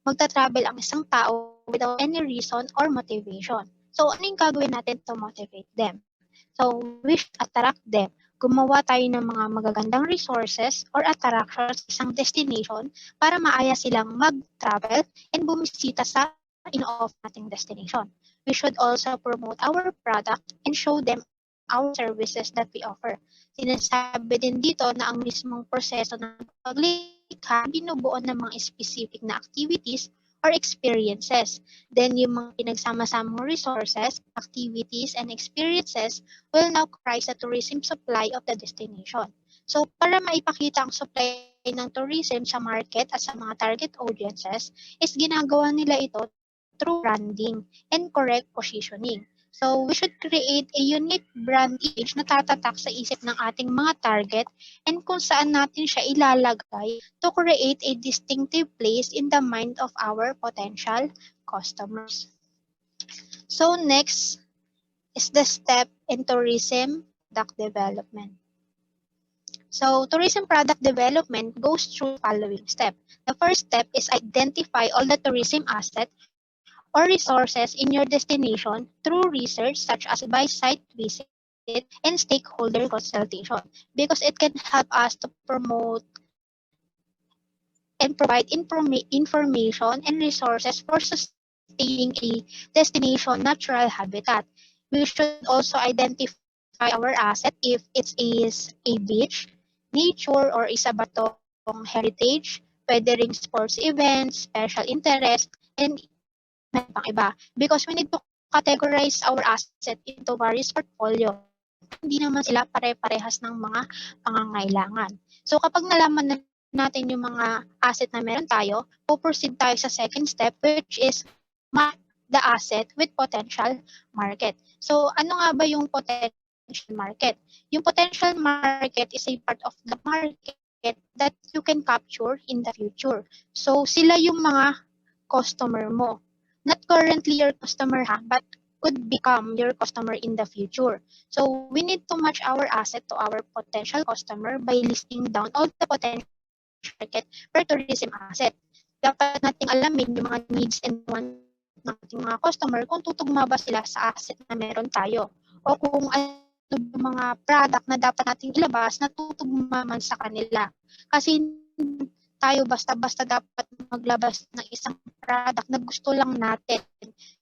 magta-travel ang isang tao without any reason or motivation. So, ano yung gagawin natin to motivate them? So, we should attract them. Gumawa tayo ng mga magagandang resources or attractions sa isang destination para maaya silang mag-travel and bumisita sa in-offer nating destination. We should also promote our product and show them our services that we offer. Sinasabi din dito na ang mismong proseso ng paglikha binubuo ng mga specific na activities or experiences. Then yung mga pinagsama-samang resources, activities, and experiences will now comprise the tourism supply of the destination. So para maipakita ang supply ng tourism sa market at sa mga target audiences, is ginagawa nila ito through branding and correct positioning. So, we should create a unique brand image na tatatak sa isip ng ating mga target and kung saan natin siya ilalagay to create a distinctive place in the mind of our potential customers. So, next is the step in tourism product development. So, tourism product development goes through the following step. The first step is identify all the tourism assets or resources in your destination through research such as by site visit and stakeholder consultation because it can help us to promote and provide information and resources for sustaining a destination natural habitat. We should also identify our asset if it is a beach, nature, or isa ba tong heritage, pwede ring sports events, special interest, and pang iba. Because we need to categorize our asset into various portfolio. Hindi naman sila pare-parehas ng mga pangangailangan. So kapag nalaman na natin yung mga asset na meron tayo, proceed tayo sa second step, which is map the asset with potential market. So ano nga ba yung potential market? Yung potential market is a part of the market that you can capture in the future. So sila yung mga customer mo. Not currently your customer but could become your customer in the future. So we need to match our asset to our potential customer by listing down all the potential market per tourism asset. Dapat nating alamin yung mga needs and wants ng ating mga customer kung tutugma ba sila sa asset na meron tayo o kung ano yung mga product na dapat nating ilabas na tutugma man sa kanila. Kasi tayo basta-basta dapat maglabas ng isang product na gusto lang natin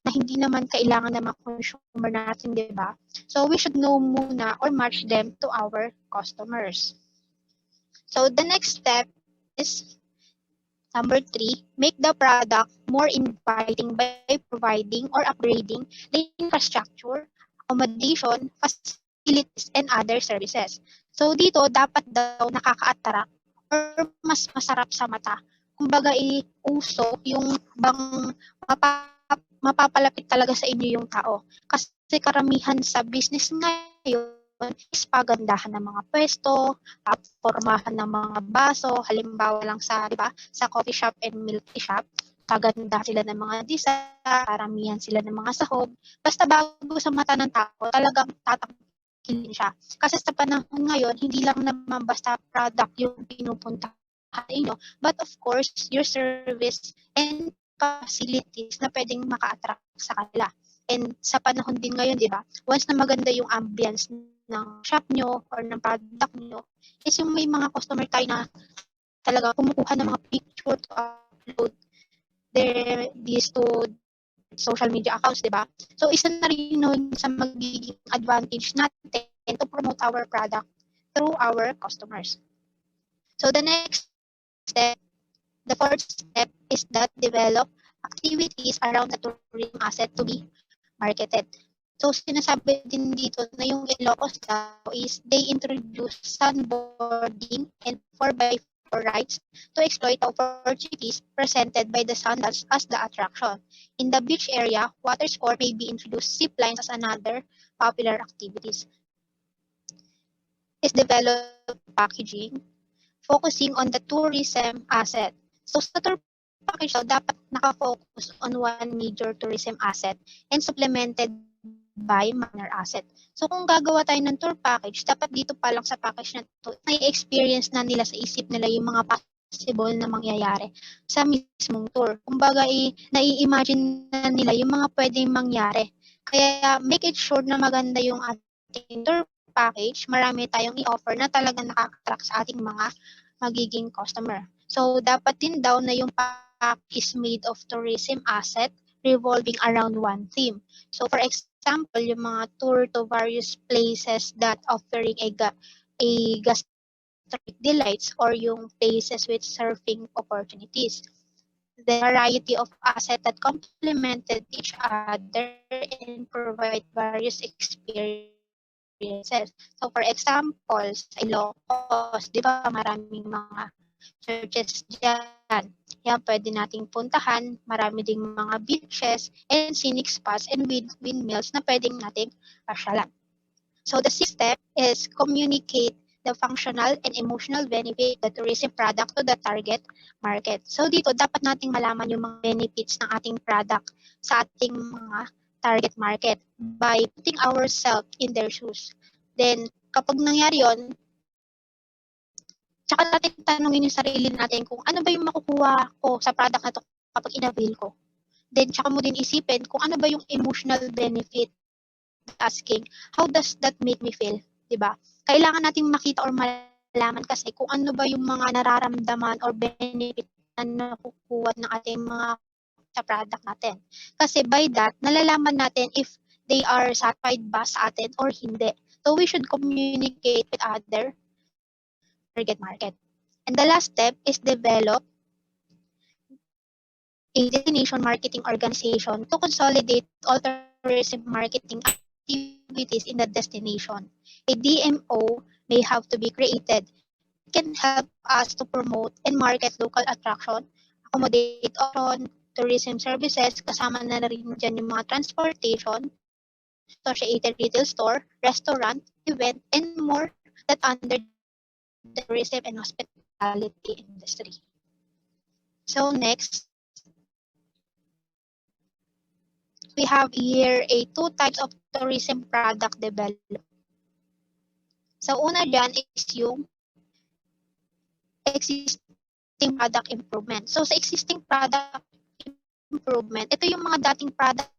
na hindi naman kailangan ng mga consumer natin, di ba? So we should know muna or match them to our customers. So the next step is number 3, make the product more inviting by providing or upgrading the infrastructure, accommodation, facilities, and other services. So dito, dapat daw nakaka-attract or mas masarap sa mata. Kumbaga, uso yung bang mapapalapit talaga sa inyo yung tao. Kasi karamihan sa business ngayon is pagandahan ng mga pwesto, pormahan ng mga baso, halimbawa lang sa, di ba, sa coffee shop and milk shop, paganda sila ng mga design, karamihan sila ng mga sahog. Basta bago sa mata ng tao, talagang tatakilin siya. Kasi sa panahon ngayon, hindi lang naman basta product yung pinupuntahan inyo, but of course, your service and facilities na pwedeng maka-attract sa kanila. And sa panahon din ngayon, di ba, once na maganda yung ambience ng shop nyo or ng product nyo, is yung may mga customer tayo na talaga kumukuha ng mga picture to upload these to social media accounts, di ba? So, isa na rin nun sa magiging advantage natin to promote our product through our customers. So, the next step, the fourth step is that develop activities around the tourism asset to be marketed. So, sinasabi din dito na yung Ilocos daw is they introduce sandboarding and 4x4 rides to exploit the opportunities presented by the sandals as the attraction. In the beach area, water sport may be introduced, zip lines as another popular activities. Is develop packaging, focusing on the tourism asset. So, sa tour package dapat nakafocus on one major tourism asset and supplemented by minor asset. So kung gagawa tayo ng tour package, dapat dito pa lang sa package na to, na-experience na nila sa isip nila yung mga possible na mangyayari sa mismong tour. Kumbaga, nai-imagine na nila yung mga pwedeng mangyari. Kaya make it sure na maganda yung ating tour package, marami tayong i-offer na talagang nakaka-attract sa ating mga magiging customer. So dapat din daw na yung package is made of tourism asset revolving around one theme. So for example, yung mga tour to various places that offering a gastronomic delights or yung places with surfing opportunities. The variety of assets that complemented each other and provide various experiences. So for example, sa Ilocos, di ba maraming mga churches dyan. Yan, pwede nating puntahan. Marami ding mga beaches and scenic spots and windmills na pwedeng nating pasyalan. So the sixth step is communicate the functional and emotional benefit of the tourism product to the target market. So dito, dapat nating malaman yung mga benefits ng ating product sa ating mga target market by putting ourselves in their shoes. Then, kapag nangyari yon, tsaka natin tanongin yung sarili natin kung ano ba yung makukuha ko sa product na to kapag in-avail ko. Then, tsaka mo din isipin kung ano ba yung emotional benefit. Asking, how does that make me feel? Diba? Kailangan natin makita or malaman kasi kung ano ba yung mga nararamdaman or benefit na nakukuha ng ating mga sa product natin. Kasi by that, nalalaman natin if they are satisfied ba sa atin or hindi. So, we should communicate with other target market. And the last step is develop a destination marketing organization to consolidate all tourism marketing activities in the destination. A DMO may have to be created. It can help us to promote and market local attraction, accommodate option, tourism services, kasama na rin dyan yung mga transportation, associated retail store, restaurant, event, and more that under the tourism and hospitality industry. So next, we have here a two types of tourism product development. So una dyan is yung existing product improvement. So sa existing product improvement, ito yung mga dating product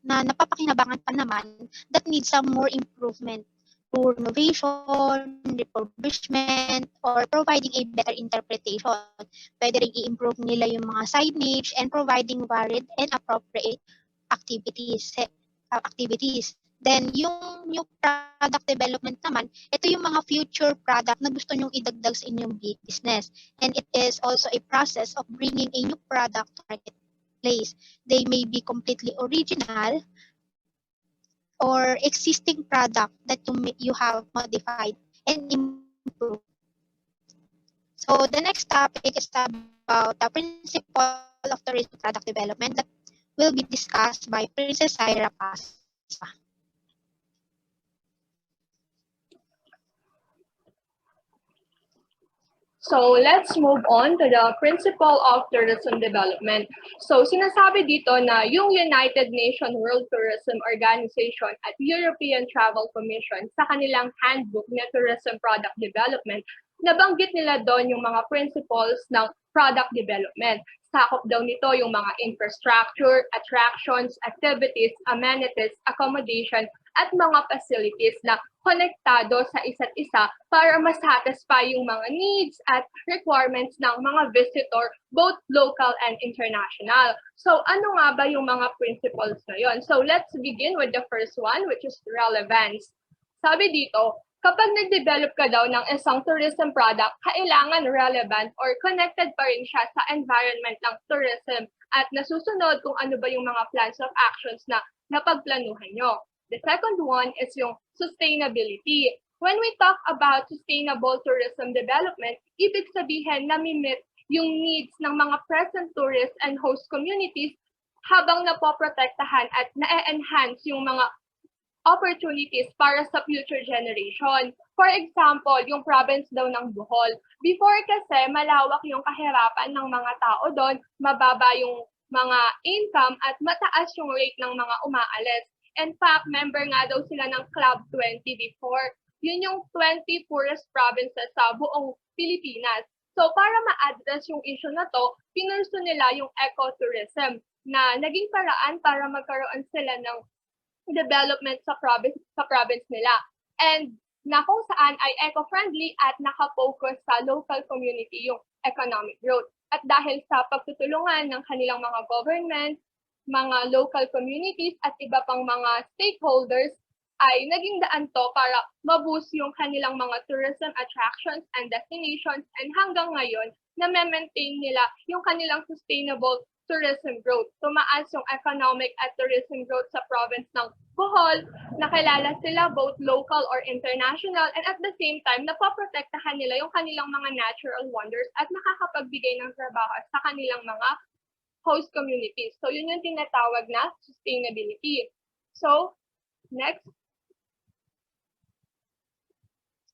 na napapakinabangan pa naman that need some more improvement through renovation, refurbishment, or providing a better interpretation. Pwede rin i-improve nila yung mga signage and providing varied and appropriate activities. Then, yung new product development naman, ito yung mga future product na gusto nyong idagdag sa inyong business. And it is also a process of bringing a new product to marketplace. They may be completely original or existing product that you have modified and improved. So, the next topic is about the principle of tourism product development that will be discussed by Princess Syra Paz. So let's move on to the principle of tourism development. So sinasabi dito na yung United Nations World Tourism Organization at European Travel Commission sa kanilang handbook na tourism product development, nabanggit nila doon yung mga principles ng product development. Sakop daw nito yung mga infrastructure, attractions, activities, amenities, accommodation, at mga facilities na konektado sa isa't isa para masatisfy yung mga needs at requirements ng mga visitor, both local and international. So ano nga ba yung mga principles na yun? So let's begin with the first one, which is relevance. Sabi dito, kapag nag-develop ka daw ng isang tourism product, kailangan relevant or connected pa rin siya sa environment ng tourism at nasusunod kung ano ba yung mga plans of actions na napagplanuhan nyo. The second one is yung sustainability. When we talk about sustainable tourism development, ibig sabihin na mi-meet yung needs ng mga present tourists and host communities habang napoprotektahan at na-enhance yung mga opportunities para sa future generation. For example, yung province daw ng Bohol. Before kasi malawak yung kahirapan ng mga tao doon, mababa yung mga income at mataas yung rate ng mga umaalis. In fact, member nga daw sila ng Club 20 before. Yun yung 20 poorest provinces sa buong Pilipinas. So para ma-address yung issue na to, pinurso nila yung ecotourism na naging paraan para magkaroon sila ng development sa province nila. And na kung saan ay eco-friendly at nakapokus sa local community yung economic growth. At dahil sa pagtutulungan ng kanilang mga government, mga local communities at iba pang mga stakeholders ay naging daan to para ma-boost yung kanilang mga tourism attractions and destinations and hanggang ngayon na maintain nila yung kanilang sustainable tourism growth. Tumaas yung economic at tourism growth sa province ng Bohol, nakilala sila both local or international and at the same time napoprotektahan nila yung kanilang mga natural wonders at nakakapagbigay ng trabaho sa kanilang mga host communities. So yun yung tinatawag na sustainability. So next,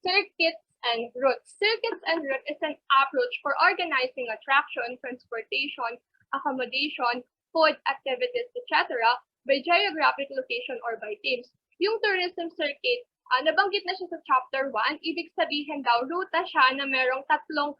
circuits and routes. Circuits and routes is an approach for organizing attraction, transportation, accommodation, food, activities, etc. by geographic location or by themes. Yung tourism circuit, nabanggit na siya sa chapter 1, ibig sabihin daw, ruta siya na merong tatlong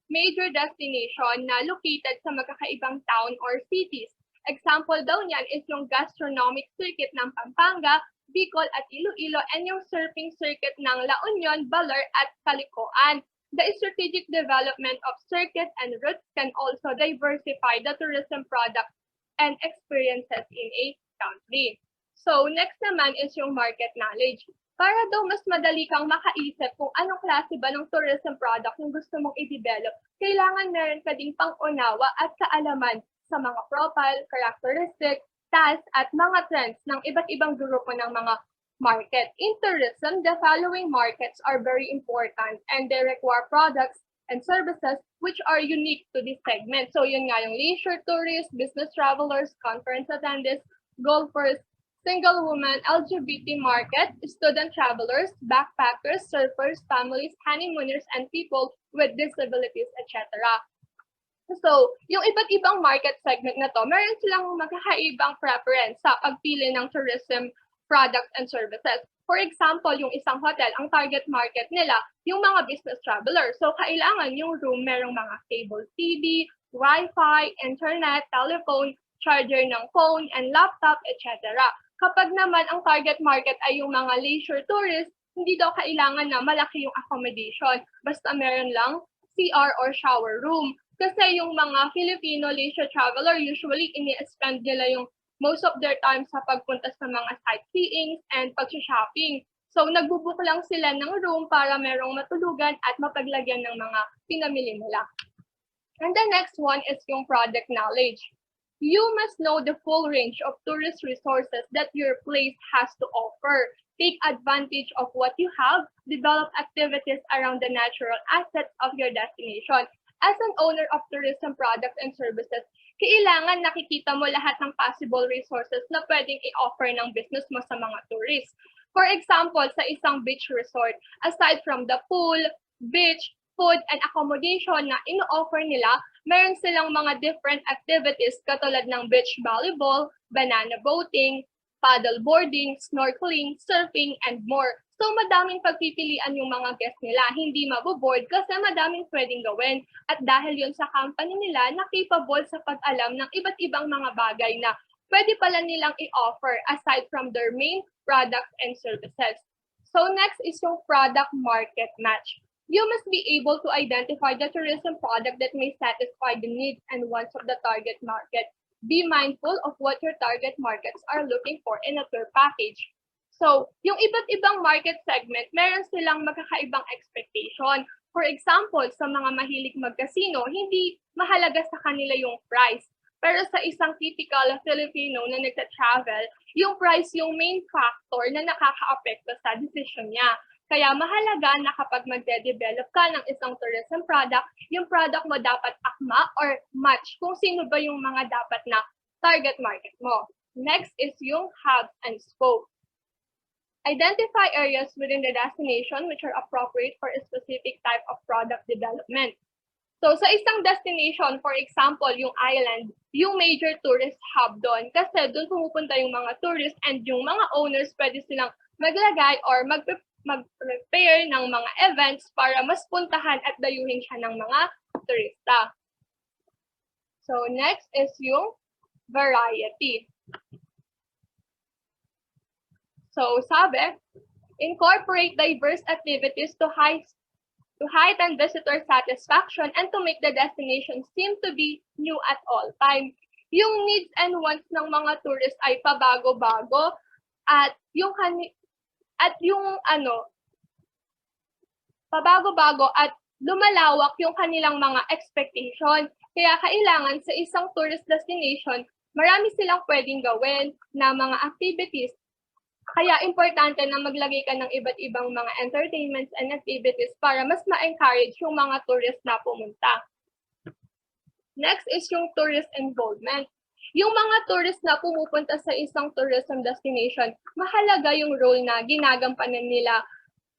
major destination na located sa magkakaibang town or cities. Example daw niyan is yung gastronomic circuit ng Pampanga, Bicol at Iloilo and yung surfing circuit ng La Union, Baler at Caloocan. The strategic development of circuits and routes can also diversify the tourism product and experiences in a country. So next naman is yung market knowledge. Para daw mas madali kang makaisip kung anong klase ba ng tourism product yung gusto mong i-develop, kailangan meron ka ding pang-unawa at kaalaman sa mga profile, characteristics, stats at mga trends ng iba't ibang grupo ng mga market. In tourism, the following markets are very important and they require products and services which are unique to this segment. So yun nga yung leisure tourists, business travelers, conference attendees, golfers, single women, LGBT market, student travelers, backpackers, surfers, families, honeymooners, and people with disabilities, etc. So, yung iba't ibang market segment na to, meron silang magkakaibang preference sa pagpili ng tourism products and services. For example, yung isang hotel, ang target market nila, yung mga business travelers. So, kailangan yung room merong mga cable TV, Wi-Fi, internet, telephone, charger ng phone, and laptop, etc. Kapag naman ang target market ay yung mga leisure tourists, hindi daw kailangan na malaki yung accommodation. Basta meron lang CR or shower room. Kasi yung mga Filipino leisure traveler, usually ini-spend nila yung most of their time sa pagpunta sa mga sightseeing and pag-shopping. So, nagbubuk lang sila ng room para merong matulugan at mapaglagyan ng mga pinamili nila. And the next one is yung product knowledge. You must know the full range of tourist resources that your place has to offer. Take advantage of what you have, develop activities around the natural assets of your destination. As an owner of tourism products and services, kailangan nakikita mo lahat ng possible resources na pwedeng i-offer ng business mo sa mga tourists. For example, sa isang beach resort, aside from the pool, beach, food, and accommodation na ino-offer nila, meron silang mga different activities katulad ng beach volleyball, banana boating, paddle boarding, snorkeling, surfing, and more. So, madaming pagpipilian yung mga guests nila. Hindi maboboard kasi madaming pwedeng gawin. At dahil yun sa company nila na capable sa pag-alam ng iba't ibang mga bagay na pwede pala nilang i-offer aside from their main products and services. So, next is yung product market match. You must be able to identify the tourism product that may satisfy the needs and wants of the target market. Be mindful of what your target markets are looking for in a tour package. So, yung iba't ibang market segment, meron silang magkakaibang expectation. For example, sa mga mahilig mag-casino, hindi mahalaga sa kanila yung price. Pero sa isang typical Filipino na nagta-travel, yung price yung main factor na nakaka-apekto sa decision niya. Kaya mahalaga na kapag magde-develop ka ng isang tourism product, yung product mo dapat akma or match kung sino ba yung mga dapat na target market mo. Next is yung hub and spoke. Identify areas within the destination which are appropriate for a specific type of product development. So sa isang destination, for example, yung island, yung major tourist hub doon kasi doon pumupunta yung mga tourists and yung mga owners pwede silang maglagay or mag-prepare ng mga events para mas puntahan at dayuhin siya ng mga turista. So next is yung variety. So sabi, incorporate diverse activities to heighten visitor satisfaction and to make the destination seem to be new at all time. Yung needs and wants ng mga tourists ay pabago-bago at yung pabago-bago at lumalawak yung kanilang mga expectation. Kaya kailangan sa isang tourist destination, marami silang pwedeng gawin na mga activities. Kaya importante na maglagay ka ng iba't ibang mga entertainments and activities para mas ma-encourage yung mga tourists na pumunta. Next is yung tourist involvement. Yung mga tourists na pumupunta sa isang tourism destination, mahalaga yung role na ginagampanan nila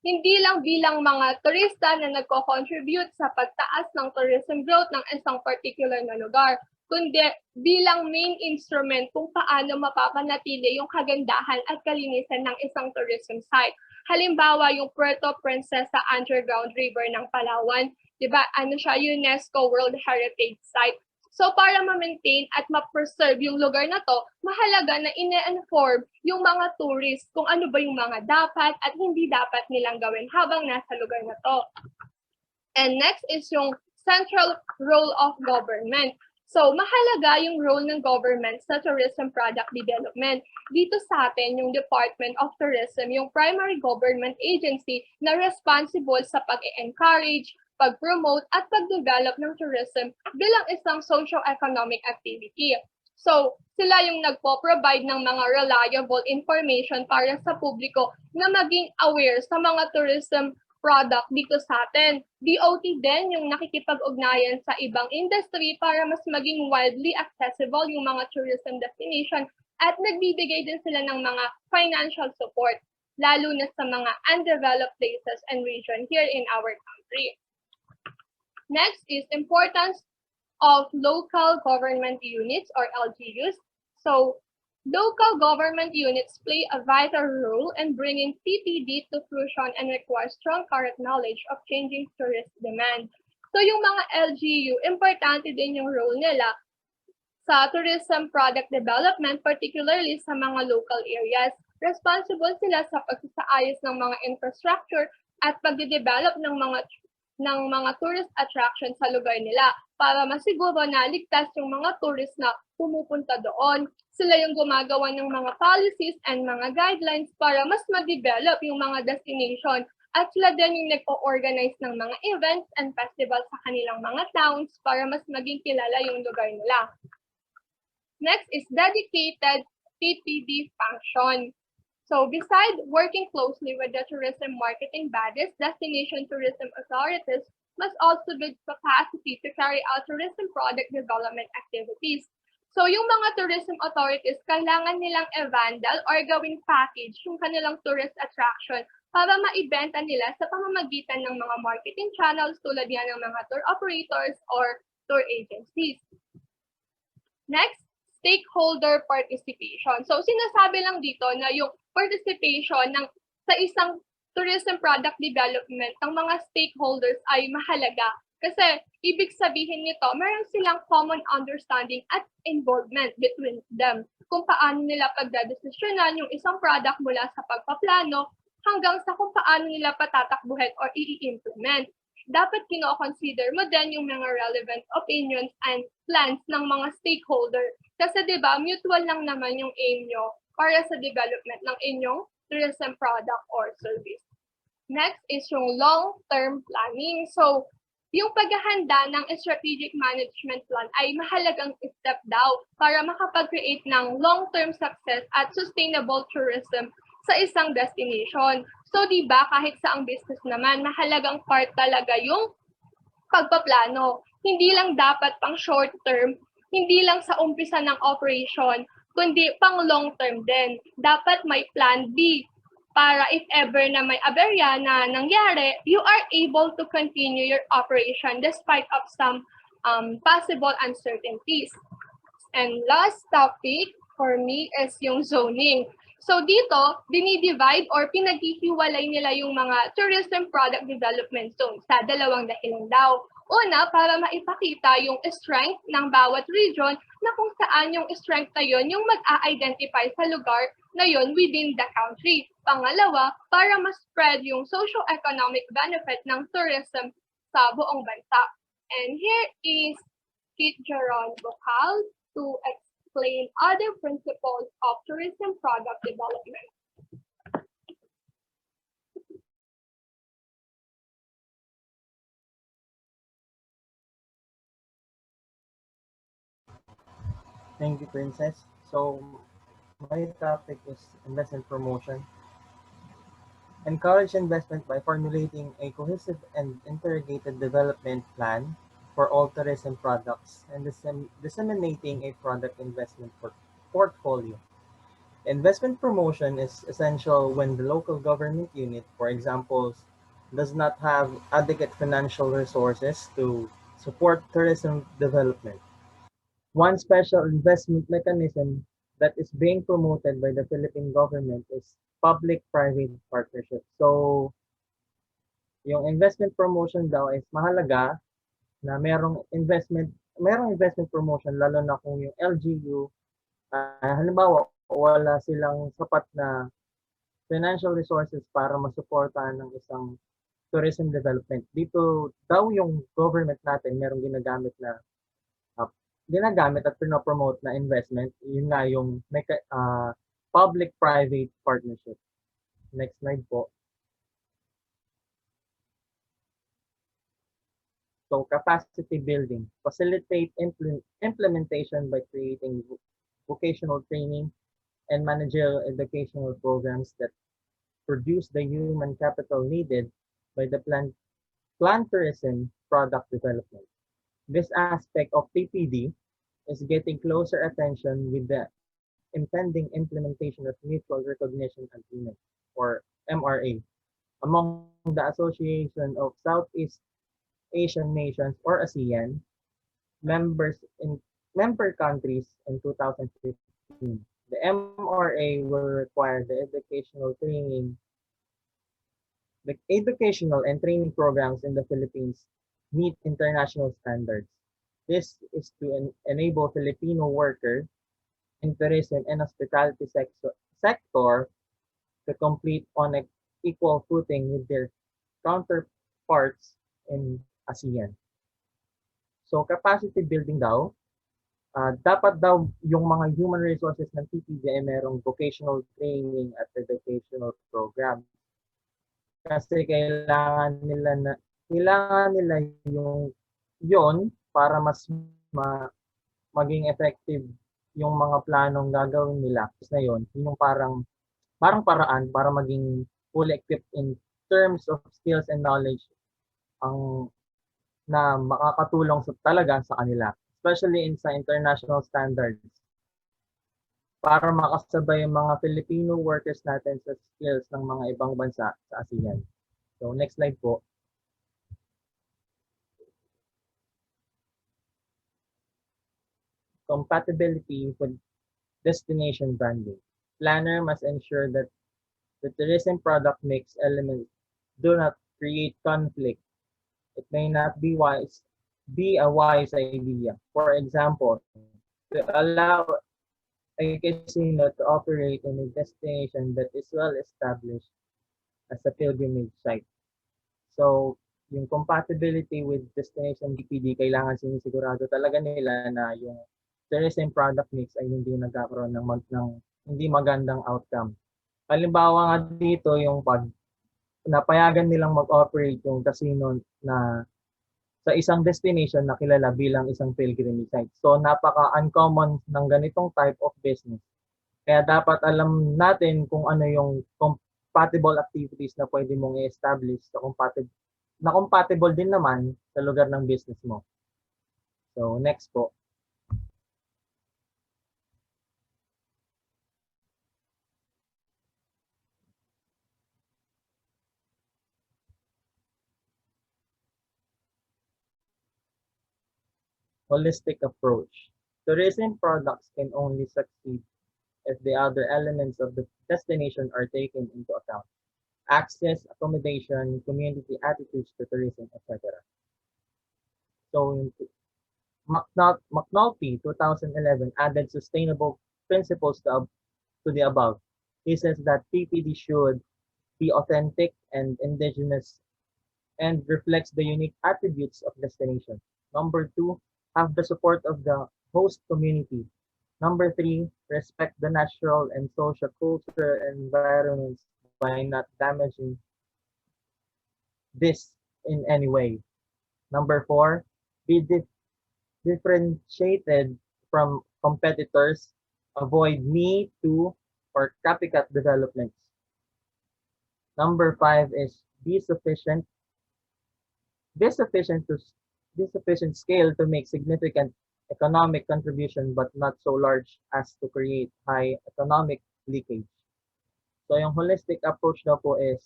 hindi lang bilang mga turista na nagko-contribute sa pagtaas ng tourism growth ng isang particular na lugar, kundi bilang main instrument kung paano mapapanatili yung kagandahan at kalinisan ng isang tourism site. Halimbawa, yung Puerto Princesa Underground River ng Palawan, di ba? Ano siya, UNESCO World Heritage Site. So para ma-maintain at ma-preserve yung lugar na to, mahalaga na ine-inform yung mga tourists kung ano ba yung mga dapat at hindi dapat nilang gawin habang nasa lugar na to. And next is yung central role of government. So mahalaga yung role ng government sa tourism product development. Dito sa atin, yung Department of Tourism, yung primary government agency na responsible sa pag-encourage, pag-promote at pag-develop ng tourism bilang isang socio-economic activity. So, sila yung nagpo-provide ng mga reliable information para sa publiko na maging aware sa mga tourism product dito sa atin. DOT din yung nakikipag-ugnayan sa ibang industry para mas maging widely accessible yung mga tourism destination at nagbibigay din sila ng mga financial support, lalo na sa mga undeveloped places and region here in our country. Next is importance of local government units or LGUs. So, local government units play a vital role in bringing TPD to fruition and require strong current knowledge of changing tourist demand. So, yung mga LGU, importante din yung role nila sa tourism product development, particularly sa mga local areas. Responsible sila sa pagsasaayos ng mga infrastructure at pagde-develop ng mga tourist attraction sa lugar nila para masiguro na ligtas yung mga tourist na pumupunta doon. Sila yung gumagawa ng mga policies and mga guidelines para mas ma-develop yung mga destination at sila din yung nagpo-organize ng mga events and festivals sa kanilang mga towns para mas maging kilala yung lugar nila. Next is dedicated TPD function. So besides working closely with the tourism marketing bodies, destination tourism authorities must also build capacity to carry out tourism product development activities. So yung mga tourism authorities, kailangan nilang e-vandal or gawing package yung kanilang tourist attraction para maibenta nila sa pamamagitan ng mga marketing channels tulad yan ng mga tour operators or tour agencies. Next, stakeholder participation. So sinasabi lang dito na yung participation sa isang tourism product development ng mga stakeholders ay mahalaga. Kasi ibig sabihin nito, meron silang common understanding at involvement between them kung paano nila pagdadesisyonan yung isang product mula sa pagpaplano hanggang sa kung paano nila patatakbuhin or i-implement. Dapat kino-consider mo din yung mga relevant opinions and plans ng mga stakeholder. Kasi diba, mutual lang naman yung aim nyo para sa development ng inyong tourism product or service. Next is yung long-term planning. So, yung paghahanda ng strategic management plan ay mahalagang step daw para makapag-create ng long-term success at sustainable tourism sa isang destination. So, di ba, kahit sa ang business naman, mahalagang part talaga yung pagpaplano. Hindi lang dapat pang short term, hindi lang sa umpisa ng operation, kundi pang long term din. Dapat may plan B para if ever na may aberya na nangyari, you are able to continue your operation despite of some possible uncertainties. And last topic for me is yung zoning. So dito, dinidivide or pinaghihiwalay nila yung mga tourism product development zones sa dalawang dahilan daw. Una, para maipakita yung strength ng bawat region na kung saan yung strength na yun yung mag-a-identify sa lugar na yun within the country. Pangalawa, para ma-spread yung socio-economic benefit ng tourism sa buong bansa. And here is Kit Jaron Bocal to explain other principles of tourism product development. Thank you, Princess. So, my topic is investment promotion. Encourage investment by formulating a cohesive and interrogated development plan for all tourism products and disseminating a product investment portfolio. Investment promotion is essential when the local government unit, for example, does not have adequate financial resources to support tourism development. One special investment mechanism that is being promoted by the Philippine government is public-private partnership. So, yung investment promotion daw is mahalaga na merong investment promotion lalo na kung yung LGU halimbawa wala silang sapat na financial resources para masuportahan ng isang tourism development. Dito daw yung government natin merong ginagamit at pinopromote na investment, yun nga yung public-private partnership. Next slide po. So capacity building, facilitate implementation by creating vocational training and managerial educational programs that produce the human capital needed by the plant tourism product development. This aspect of PPD is getting closer attention with the impending implementation of Mutual Recognition Agreement, or MRA, among the Association of Southeast Asian Nations, or ASEAN, members in member countries in 2015. The MRA will require the educational and training programs in the Philippines meet international standards. This is to enable Filipino workers in tourism and hospitality sector to compete on an equal footing with their counterparts in ASEAN. So capacity building daw, dapat daw yung mga human resources ng TPD ay merong vocational training at educational program. Kasi kailangan nila yung yon para mas maging effective yung mga planong gagawin nila. Na yon, yung parang paraan para maging fully equipped in terms of skills and knowledge ang na makakatulong talaga sa kanila, especially sa international standards, para makasabay yung mga Filipino workers natin sa skills ng mga ibang bansa sa ASEAN. So next slide po. Compatibility with destination branding. Planner must ensure that the tourism product mix elements do not create conflict. It may not be a wise idea. For example, to allow a casino to operate in a destination that is well established as a pilgrimage site. So, yung compatibility with destination DPD, kailangan sinisigurado talaga nila na yung tourism product mix ay hindi nagkakaroon ng hindi magandang outcome. Halimbawa nga dito yung pag napayagan nilang mag-operate yung casino na sa isang destination na kilala bilang isang pilgrimage site. So napaka-uncommon ng ganitong type of business. Kaya dapat alam natin kung ano yung compatible activities na pwede mong i-establish na compatible din naman sa lugar ng business mo. So next po. Holistic approach. Tourism products can only succeed if the other elements of the destination are taken into account. Access, accommodation, community attitudes to tourism, etc. So McNulty 2011 added sustainable principles to the above. He says that PPD should be authentic and indigenous and reflects the unique attributes of destination. Number 2, have the support of the host community. Number 3, respect the natural and social culture environments by not damaging this in any way. Number 4, be differentiated from competitors. Avoid me too or copycat developments. Number 5 is be sufficient scale to make significant economic contribution but not so large as to create high economic leakage. So yung holistic approach daw po is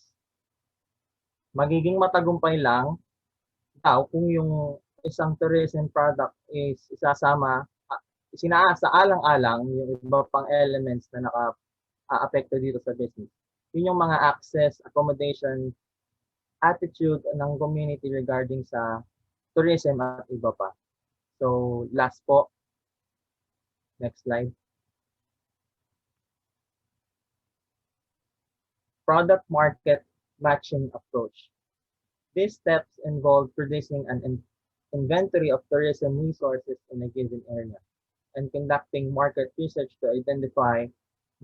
magiging matagumpay lang daw kung yung isang tourism product is isasaalang-alang yung iba pang elements na naka-apekto dito sa business. Yun yung mga access, accommodation, attitude ng community regarding sa tourism at iba pa. So, last po. Next slide. Product market matching approach. These steps involve producing an inventory of tourism resources in a given area and conducting market research to identify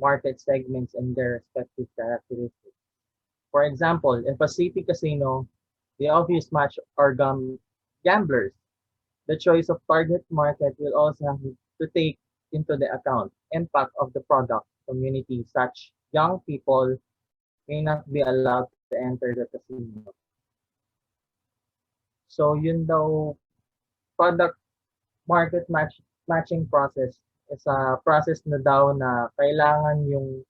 market segments and their respective characteristics. For example, if a city casino, the obvious match are gamblers. The choice of target market will also have to take into the account impact of the product community, such young people may not be allowed to enter the casino. So yun daw, product market matching process is a process na daw na kailangan yung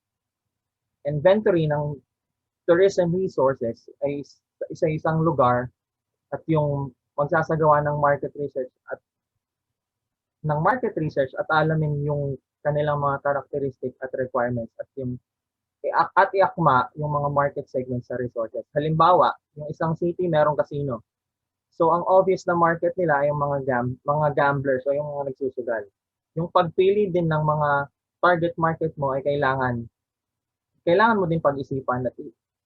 inventory ng tourism resources ay isa-isang lugar at yung magsasagawa ng market research at alamin yung kanilang mga characteristic at requirements at yung at iakma yung mga market segments sa resources. Halimbawa, yung isang city merong casino. So ang obvious na market nila ay yung mga gamblers o yung mga nagsusugal. Yung pagpili din ng mga target market mo ay kailangan mo din pag-isipan at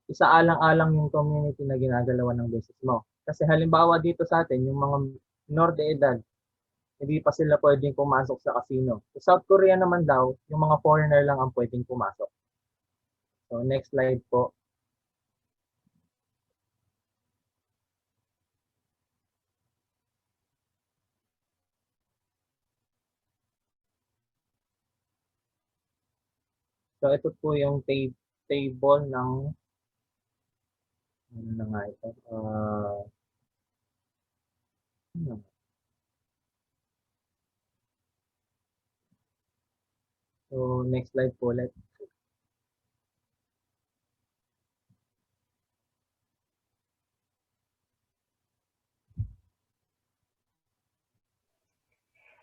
isaalang-alang yung community na ginagalawan ng business mo. Kasi halimbawa dito sa atin, yung mga minor de edad, hindi pa sila pwedeng pumasok sa casino. Sa South Korea naman daw, yung mga foreigner lang ang pwedeng pumasok. So next slide po. So ito po yung table ng ano na nga ito. So next slide po ulit.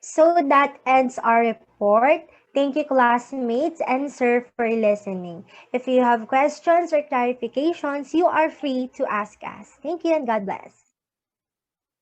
So that ends our report. Thank you, classmates and sir, for listening. If you have questions or clarifications, you are free to ask us. Thank you and God bless.